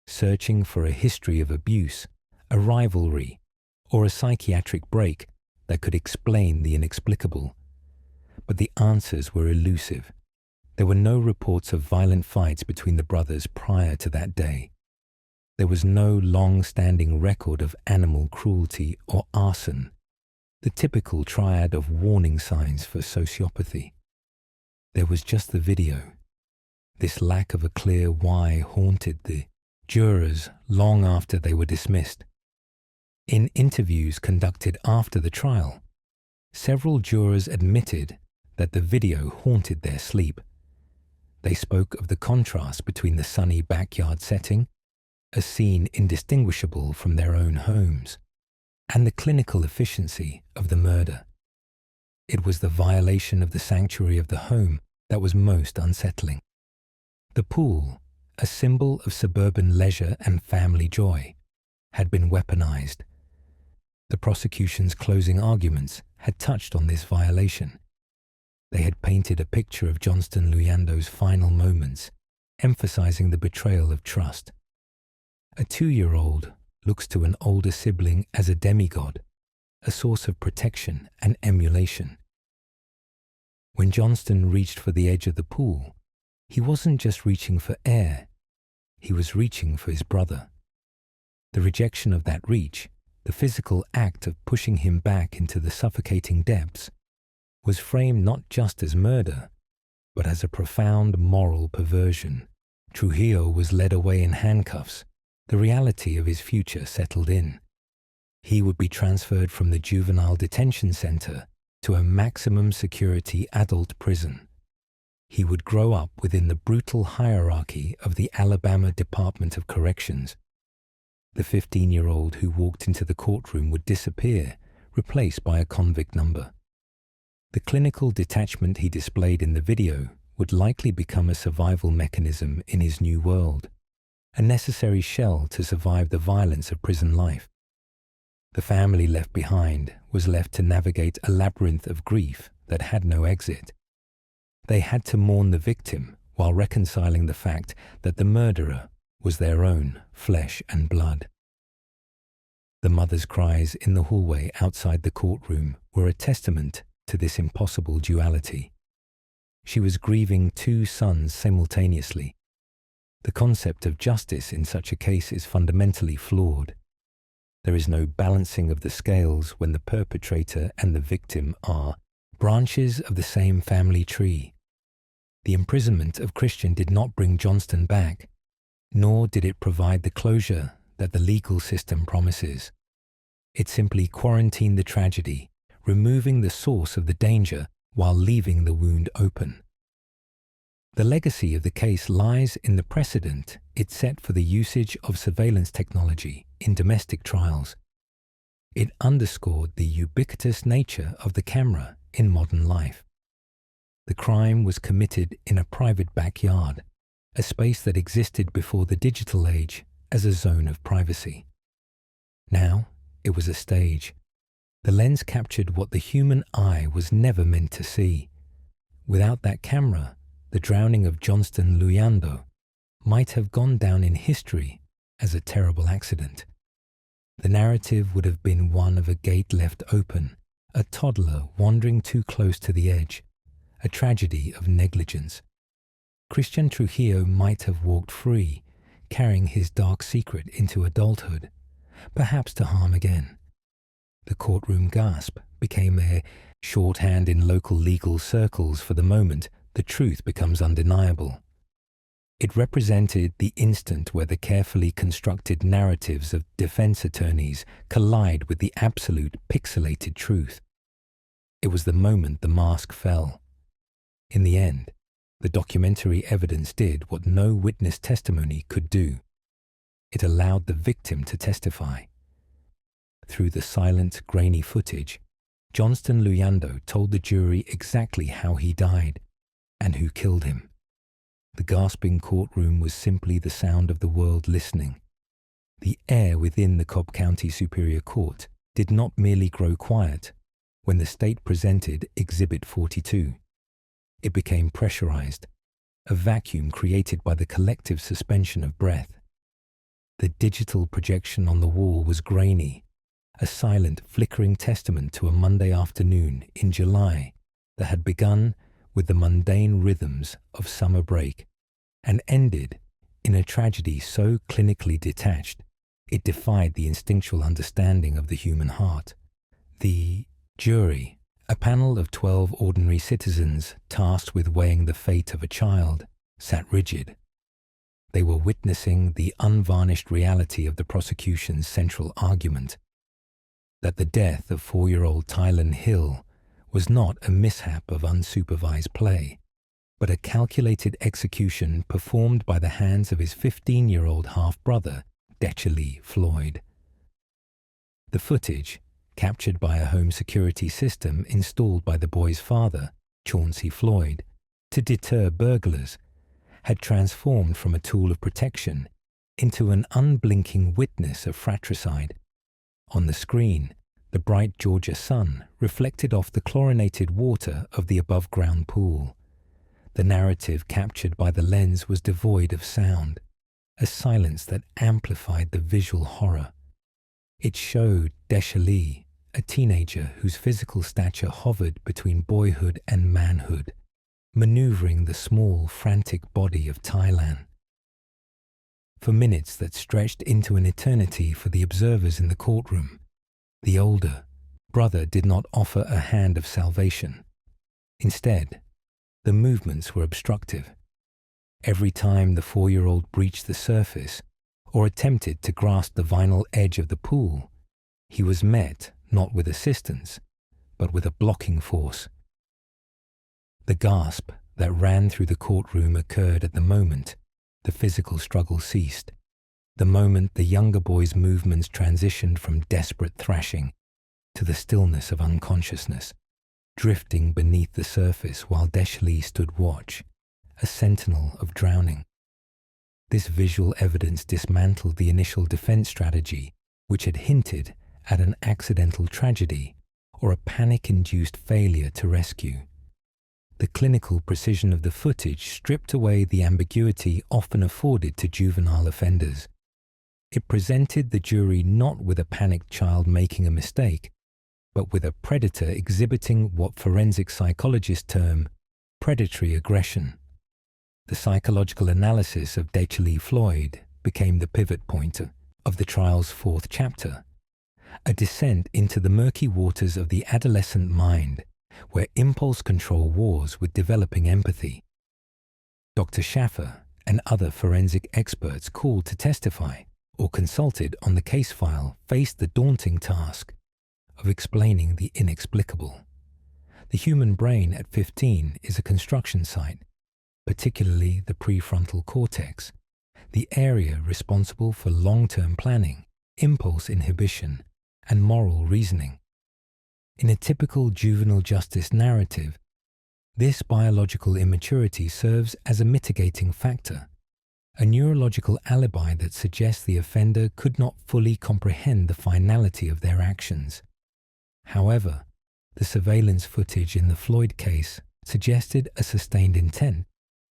searching for a history of abuse, a rivalry, or a psychiatric break that could explain the inexplicable. But the answers were elusive. There were no reports of violent fights between the brothers prior to that day. There was no long-standing record of animal cruelty or arson, the typical triad of warning signs for sociopathy. There was just the video. This lack of a clear why haunted the jurors long after they were dismissed. In interviews conducted after the trial, several jurors admitted that the video haunted their sleep. They spoke of the contrast between the sunny backyard setting, a scene indistinguishable from their own homes, and the clinical efficiency of the murder. It was the violation of the sanctuary of the home that was most unsettling. The pool, a symbol of suburban leisure and family joy, had been weaponized. The prosecution's closing arguments had touched on this violation. They had painted a picture of Johnston Luyando's final moments, emphasizing the betrayal of trust. A 2-year-old looks to an older sibling as a demigod, a source of protection and emulation. When Johnston reached for the edge of the pool, he wasn't just reaching for air, he was reaching for his brother. The rejection of that reach, the physical act of pushing him back into the suffocating depths, was framed not just as murder, but as a profound moral perversion. Trujillo was led away in handcuffs. The reality of his future settled in. He would be transferred from the juvenile detention center to a maximum security adult prison. He would grow up within the brutal hierarchy of the Alabama Department of Corrections. The 15-year-old who walked into the courtroom would disappear, replaced by a convict number. The clinical detachment he displayed in the video would likely become a survival mechanism in his new world, a necessary shell to survive the violence of prison life. The family left behind was left to navigate a labyrinth of grief that had no exit. They had to mourn the victim while reconciling the fact that the murderer was their own flesh and blood. The mother's cries in the hallway outside the courtroom were a testament to this impossible duality. She was grieving two sons simultaneously. The concept of justice in such a case is fundamentally flawed. There is no balancing of the scales when the perpetrator and the victim are branches of the same family tree. The imprisonment of Christian did not bring Johnston back, nor did it provide the closure that the legal system promises. It simply quarantined the tragedy, removing the source of the danger while leaving the wound open. The legacy of the case lies in the precedent it set for the usage of surveillance technology in domestic trials. It underscored the ubiquitous nature of the camera in modern life. The crime was committed in a private backyard, a space that existed before the digital age as a zone of privacy. Now it was a stage. The lens captured what the human eye was never meant to see. Without that camera, the drowning of Johnston Luyando might have gone down in history as a terrible accident. The narrative would have been one of a gate left open, a toddler wandering too close to the edge, a tragedy of negligence. Christian Trujillo might have walked free, carrying his dark secret into adulthood, perhaps to harm again. The courtroom gasp became a shorthand in local legal circles for the moment the truth becomes undeniable. It represented the instant where the carefully constructed narratives of defense attorneys collide with the absolute pixelated truth. It was the moment the mask fell. In the end, the documentary evidence did what no witness testimony could do. It allowed the victim to testify. Through the silent, grainy footage, Johnston Luyando told the jury exactly how he died and who killed him. The gasping courtroom was simply the sound of the world listening. The air within the Cobb County Superior Court did not merely grow quiet when the state presented Exhibit 42. It became pressurized, a vacuum created by the collective suspension of breath. The digital projection on the wall was grainy, a silent, flickering testament to a Monday afternoon in July that had begun with the mundane rhythms of summer break and ended in a tragedy so clinically detached it defied the instinctual understanding of the human heart. The jury, a panel of 12 ordinary citizens tasked with weighing the fate of a child, sat rigid. They were witnessing the unvarnished reality of the prosecution's central argument, that the death of 4-year-old Tylen Hill was not a mishap of unsupervised play, but a calculated execution performed by the hands of his 15-year-old half-brother, Detchley Floyd. The footage, captured by a home security system installed by the boy's father, Chauncey Floyd, to deter burglars, had transformed from a tool of protection into an unblinking witness of fratricide. On the screen, the bright Georgia sun reflected off the chlorinated water of the above-ground pool. The narrative captured by the lens was devoid of sound, a silence that amplified the visual horror. It showed Detchley, a teenager whose physical stature hovered between boyhood and manhood, maneuvering the small, frantic body of Tylan. For minutes that stretched into an eternity for the observers in the courtroom, the older brother did not offer a hand of salvation. Instead, the movements were obstructive. Every time the 4-year-old breached the surface or attempted to grasp the vinyl edge of the pool, he was met not with assistance, but with a blocking force. The gasp that ran through the courtroom occurred at the moment the physical struggle ceased, the moment the younger boy's movements transitioned from desperate thrashing to the stillness of unconsciousness, drifting beneath the surface while Detchley stood watch, a sentinel of drowning. This visual evidence dismantled the initial defense strategy, which had hinted at an accidental tragedy or a panic-induced failure to rescue. The clinical precision of the footage stripped away the ambiguity often afforded to juvenile offenders. It presented the jury not with a panicked child making a mistake, but with a predator exhibiting what forensic psychologists term predatory aggression. The psychological analysis of Decely Floyd became the pivot point of the trial's fourth chapter, a descent into the murky waters of the adolescent mind, where impulse control wars with developing empathy. Dr. Schaffer and other forensic experts called to testify or consulted on the case file faced the daunting task of explaining the inexplicable. The human brain at 15 is a construction site, particularly the prefrontal cortex, the area responsible for long-term planning, impulse inhibition, and moral reasoning. In a typical juvenile justice narrative, this biological immaturity serves as a mitigating factor, a neurological alibi that suggests the offender could not fully comprehend the finality of their actions. However, the surveillance footage in the Floyd case suggested a sustained intent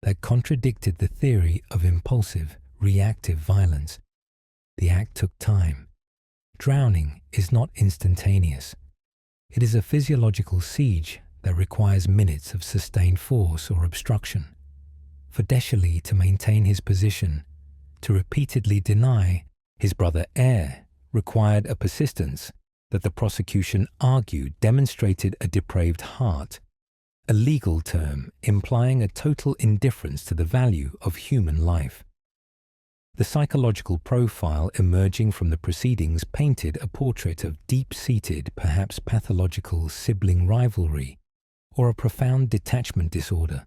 that contradicted the theory of impulsive, reactive violence. The act took time. Drowning is not instantaneous. It is a physiological siege that requires minutes of sustained force or obstruction. For Decely to maintain his position, to repeatedly deny his brother heir, required a persistence that the prosecution argued demonstrated a depraved heart, a legal term implying a total indifference to the value of human life. The psychological profile emerging from the proceedings painted a portrait of deep-seated, perhaps pathological sibling rivalry or a profound detachment disorder.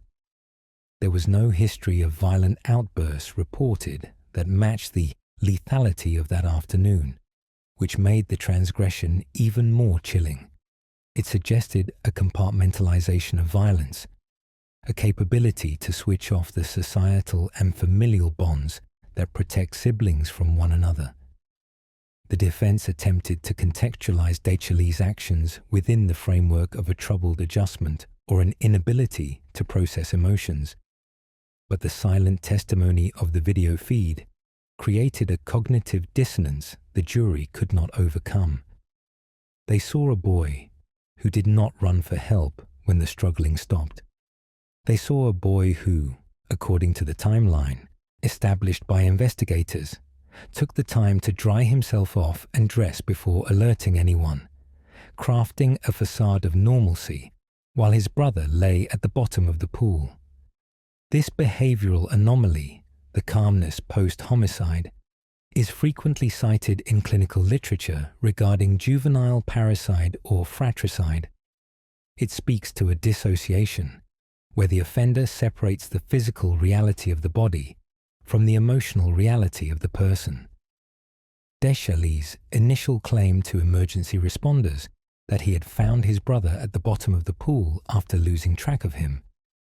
There was no history of violent outbursts reported that matched the lethality of that afternoon, which made the transgression even more chilling. It suggested a compartmentalization of violence, a capability to switch off the societal and familial bonds that protect siblings from one another. The defense attempted to contextualize Decely's actions within the framework of a troubled adjustment or an inability to process emotions, but the silent testimony of the video feed created a cognitive dissonance the jury could not overcome. They saw a boy who did not run for help when the struggling stopped. They saw a boy who, according to the timeline established by investigators, took the time to dry himself off and dress before alerting anyone, crafting a facade of normalcy while his brother lay at the bottom of the pool. This behavioral anomaly, the calmness post-homicide, is frequently cited in clinical literature regarding juvenile parricide or fratricide. It speaks to a dissociation, where the offender separates the physical reality of the body from the emotional reality of the person. Decely's initial claim to emergency responders that he had found his brother at the bottom of the pool after losing track of him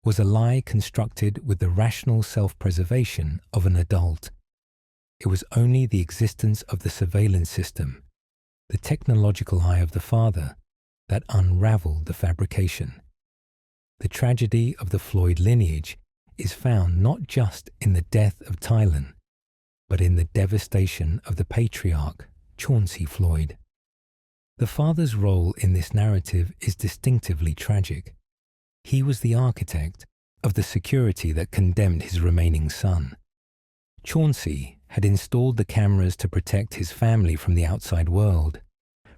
was a lie constructed with the rational self-preservation of an adult. It was only the existence of the surveillance system, the technological eye of the father, that unraveled the fabrication. The tragedy of the Floyd lineage is found not just in the death of Tylen, but in the devastation of the patriarch, Chauncey Floyd. The father's role in this narrative is distinctively tragic. He was the architect of the security that condemned his remaining son. Chauncey had installed the cameras to protect his family from the outside world,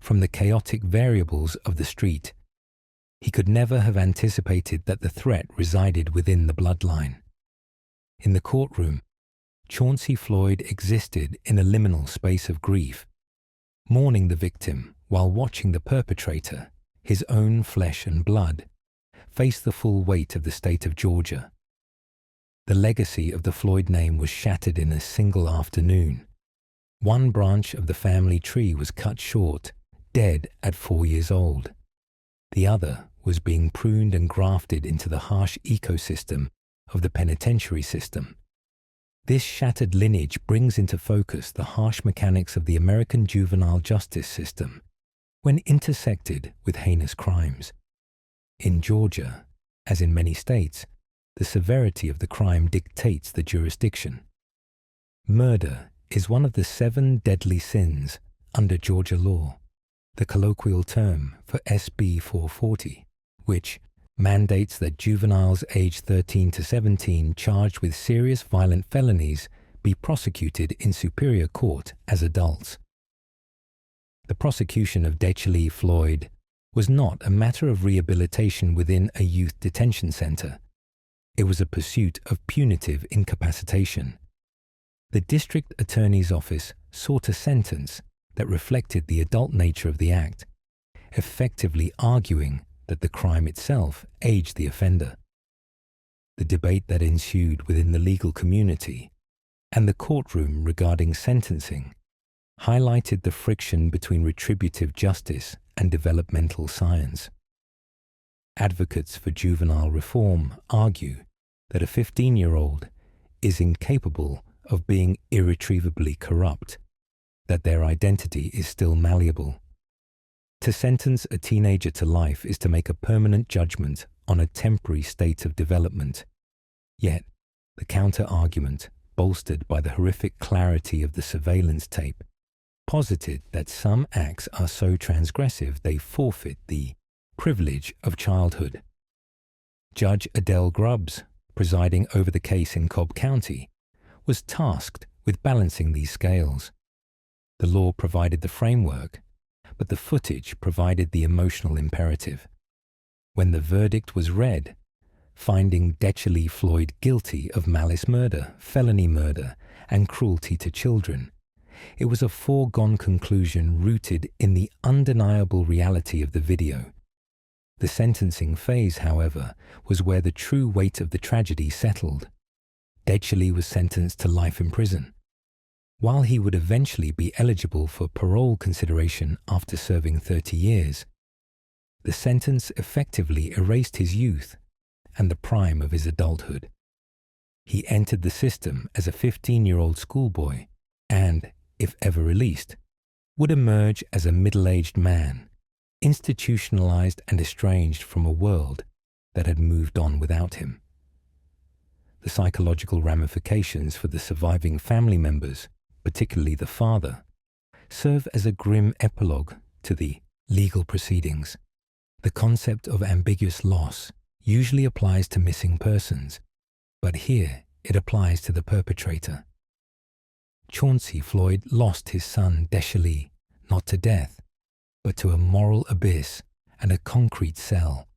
from the chaotic variables of the street. He could never have anticipated that the threat resided within the bloodline. In the courtroom, Chauncey Floyd existed in a liminal space of grief, mourning the victim while watching the perpetrator, his own flesh and blood, face the full weight of the state of Georgia. The legacy of the Floyd name was shattered in a single afternoon. One branch of the family tree was cut short, dead at 4 years old. The other was being pruned and grafted into the harsh ecosystem of the penitentiary system. This shattered lineage brings into focus the harsh mechanics of the American juvenile justice system when intersected with heinous crimes. In Georgia, as in many states, the severity of the crime dictates the jurisdiction. Murder is one of the 7 deadly sins under Georgia law, the colloquial term for SB 440, which mandates that juveniles aged 13 to 17 charged with serious violent felonies be prosecuted in superior court as adults. The prosecution of Dechley Floyd was not a matter of rehabilitation within a youth detention center. It was a pursuit of punitive incapacitation. The district attorney's office sought a sentence that reflected the adult nature of the act, effectively arguing that the crime itself aged the offender. The debate that ensued within the legal community and the courtroom regarding sentencing highlighted the friction between retributive justice and developmental science. Advocates for juvenile reform argue that a 15-year-old is incapable of being irretrievably corrupt, that their identity is still malleable. To sentence a teenager to life is to make a permanent judgment on a temporary state of development. Yet, the counter-argument, bolstered by the horrific clarity of the surveillance tape, posited that some acts are so transgressive they forfeit the privilege of childhood. Judge Adele Grubbs, presiding over the case in Cobb County, was tasked with balancing these scales. The law provided the framework, but the footage provided the emotional imperative. When the verdict was read, finding Dechley Floyd guilty of malice murder, felony murder, and cruelty to children, it was a foregone conclusion rooted in the undeniable reality of the video. The sentencing phase, however, was where the true weight of the tragedy settled. Dechley was sentenced to life in prison. While he would eventually be eligible for parole consideration after serving 30 years, the sentence effectively erased his youth and the prime of his adulthood. He entered the system as a 15-year-old schoolboy and, if ever released, would emerge as a middle-aged man, institutionalized and estranged from a world that had moved on without him. The psychological ramifications for the surviving family members, particularly the father, serve as a grim epilogue to the legal proceedings. The concept of ambiguous loss usually applies to missing persons, but here it applies to the perpetrator. Chauncey Floyd lost his son Dechley, not to death, but to a moral abyss and a concrete cell.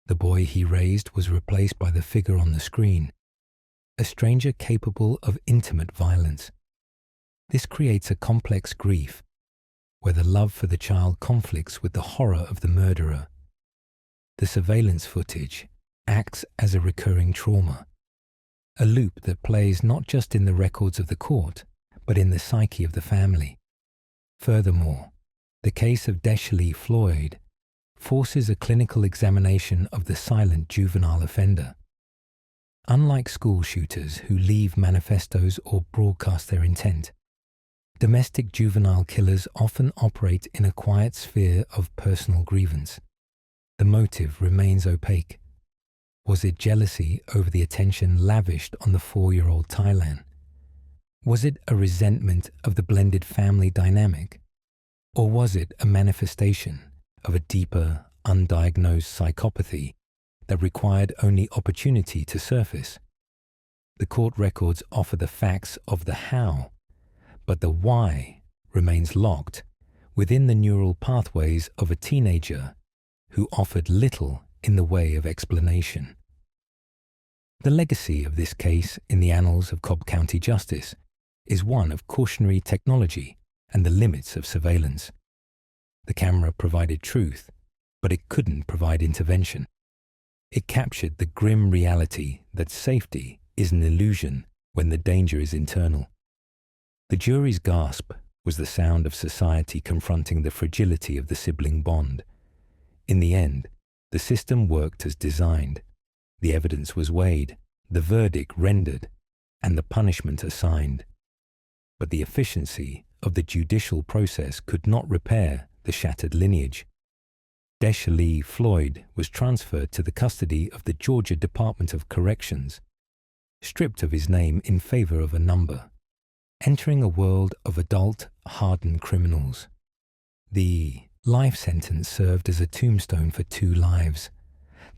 The boy he raised was replaced by the figure on the screen, a stranger capable of intimate violence. This creates a complex grief, where the love for the child conflicts with the horror of the murderer. The surveillance footage acts as a recurring trauma, a loop that plays not just in the records of the court, but in the psyche of the family. Furthermore, the case of Dechley Floyd forces a clinical examination of the silent juvenile offender. Unlike school shooters who leave manifestos or broadcast their intent, domestic juvenile killers often operate in a quiet sphere of personal grievance. The motive remains opaque. Was it jealousy over the attention lavished on the 4-year-old Thailand? Was it a resentment of the blended family dynamic? Or was it a manifestation of a deeper, undiagnosed psychopathy that required only opportunity to surface? The court records offer the facts of the how, but the why remains locked within the neural pathways of a teenager who offered little in the way of explanation. The legacy of this case in the annals of Cobb County justice is one of cautionary technology and the limits of surveillance. The camera provided truth, but it couldn't provide intervention. It captured the grim reality that safety is an illusion when the danger is internal. The jury's gasp was the sound of society confronting the fragility of the sibling bond. In the end, the system worked as designed. The evidence was weighed, the verdict rendered, and the punishment assigned. But the efficiency of the judicial process could not repair the shattered lineage. Deshalee Floyd was transferred to the custody of the Georgia Department of Corrections, stripped of his name in favor of a number, entering a world of adult, hardened criminals. The life sentence served as a tombstone for two lives,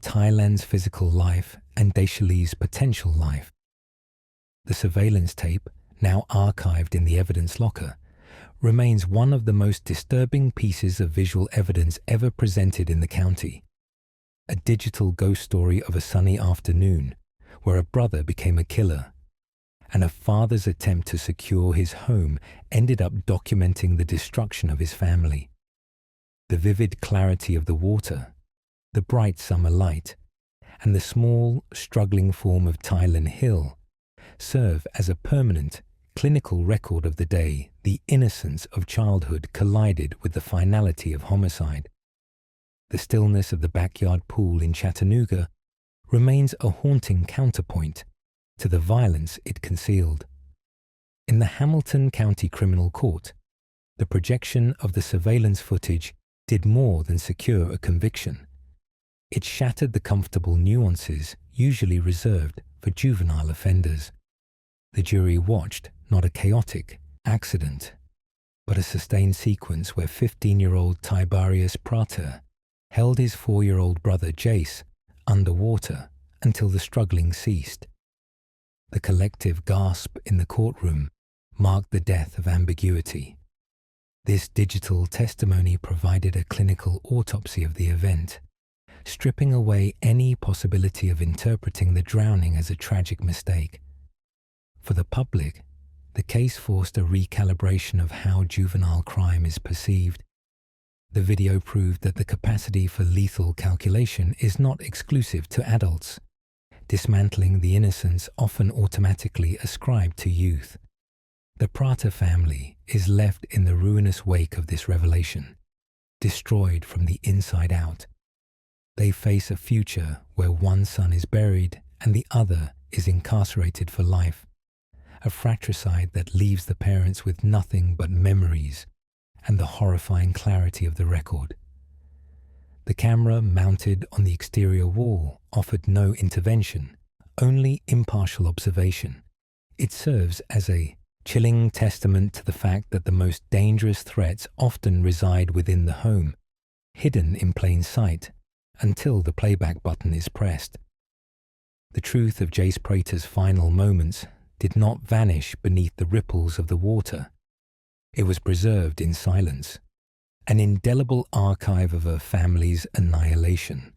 Thailand's physical life and Deshalee's potential life. The surveillance tape, now archived in the evidence locker, remains one of the most disturbing pieces of visual evidence ever presented in the county. A digital ghost story of a sunny afternoon where a brother became a killer, and a father's attempt to secure his home ended up documenting the destruction of his family. The vivid clarity of the water, the bright summer light, and the small, struggling form of Thailand Hill serve as a permanent, clinical record of the day the innocence of childhood collided with the finality of homicide. The stillness of the backyard pool in Chattanooga remains a haunting counterpoint to the violence it concealed. In the Hamilton County Criminal Court, the projection of the surveillance footage did more than secure a conviction. It shattered the comfortable nuances usually reserved for juvenile offenders. The jury watched not a chaotic accident, but a sustained sequence where 15-year-old Tiberius Prater held his 4-year-old brother Jace underwater until the struggling ceased. The collective gasp in the courtroom marked the death of ambiguity. This digital testimony provided a clinical autopsy of the event, stripping away any possibility of interpreting the drowning as a tragic mistake. For the public, the case forced a recalibration of how juvenile crime is perceived. The video proved that the capacity for lethal calculation is not exclusive to adults, dismantling the innocence often automatically ascribed to youth. The Prater family is left in the ruinous wake of this revelation, destroyed from the inside out. They face a future where one son is buried and the other is incarcerated for life, a fratricide that leaves the parents with nothing but memories and the horrifying clarity of the record. The camera mounted on the exterior wall offered no intervention, only impartial observation. It serves as a chilling testament to the fact that the most dangerous threats often reside within the home, hidden in plain sight until the playback button is pressed. The truth of Jace Prater's final moments did not vanish beneath the ripples of the water. It was preserved in silence, an indelible archive of a family's annihilation.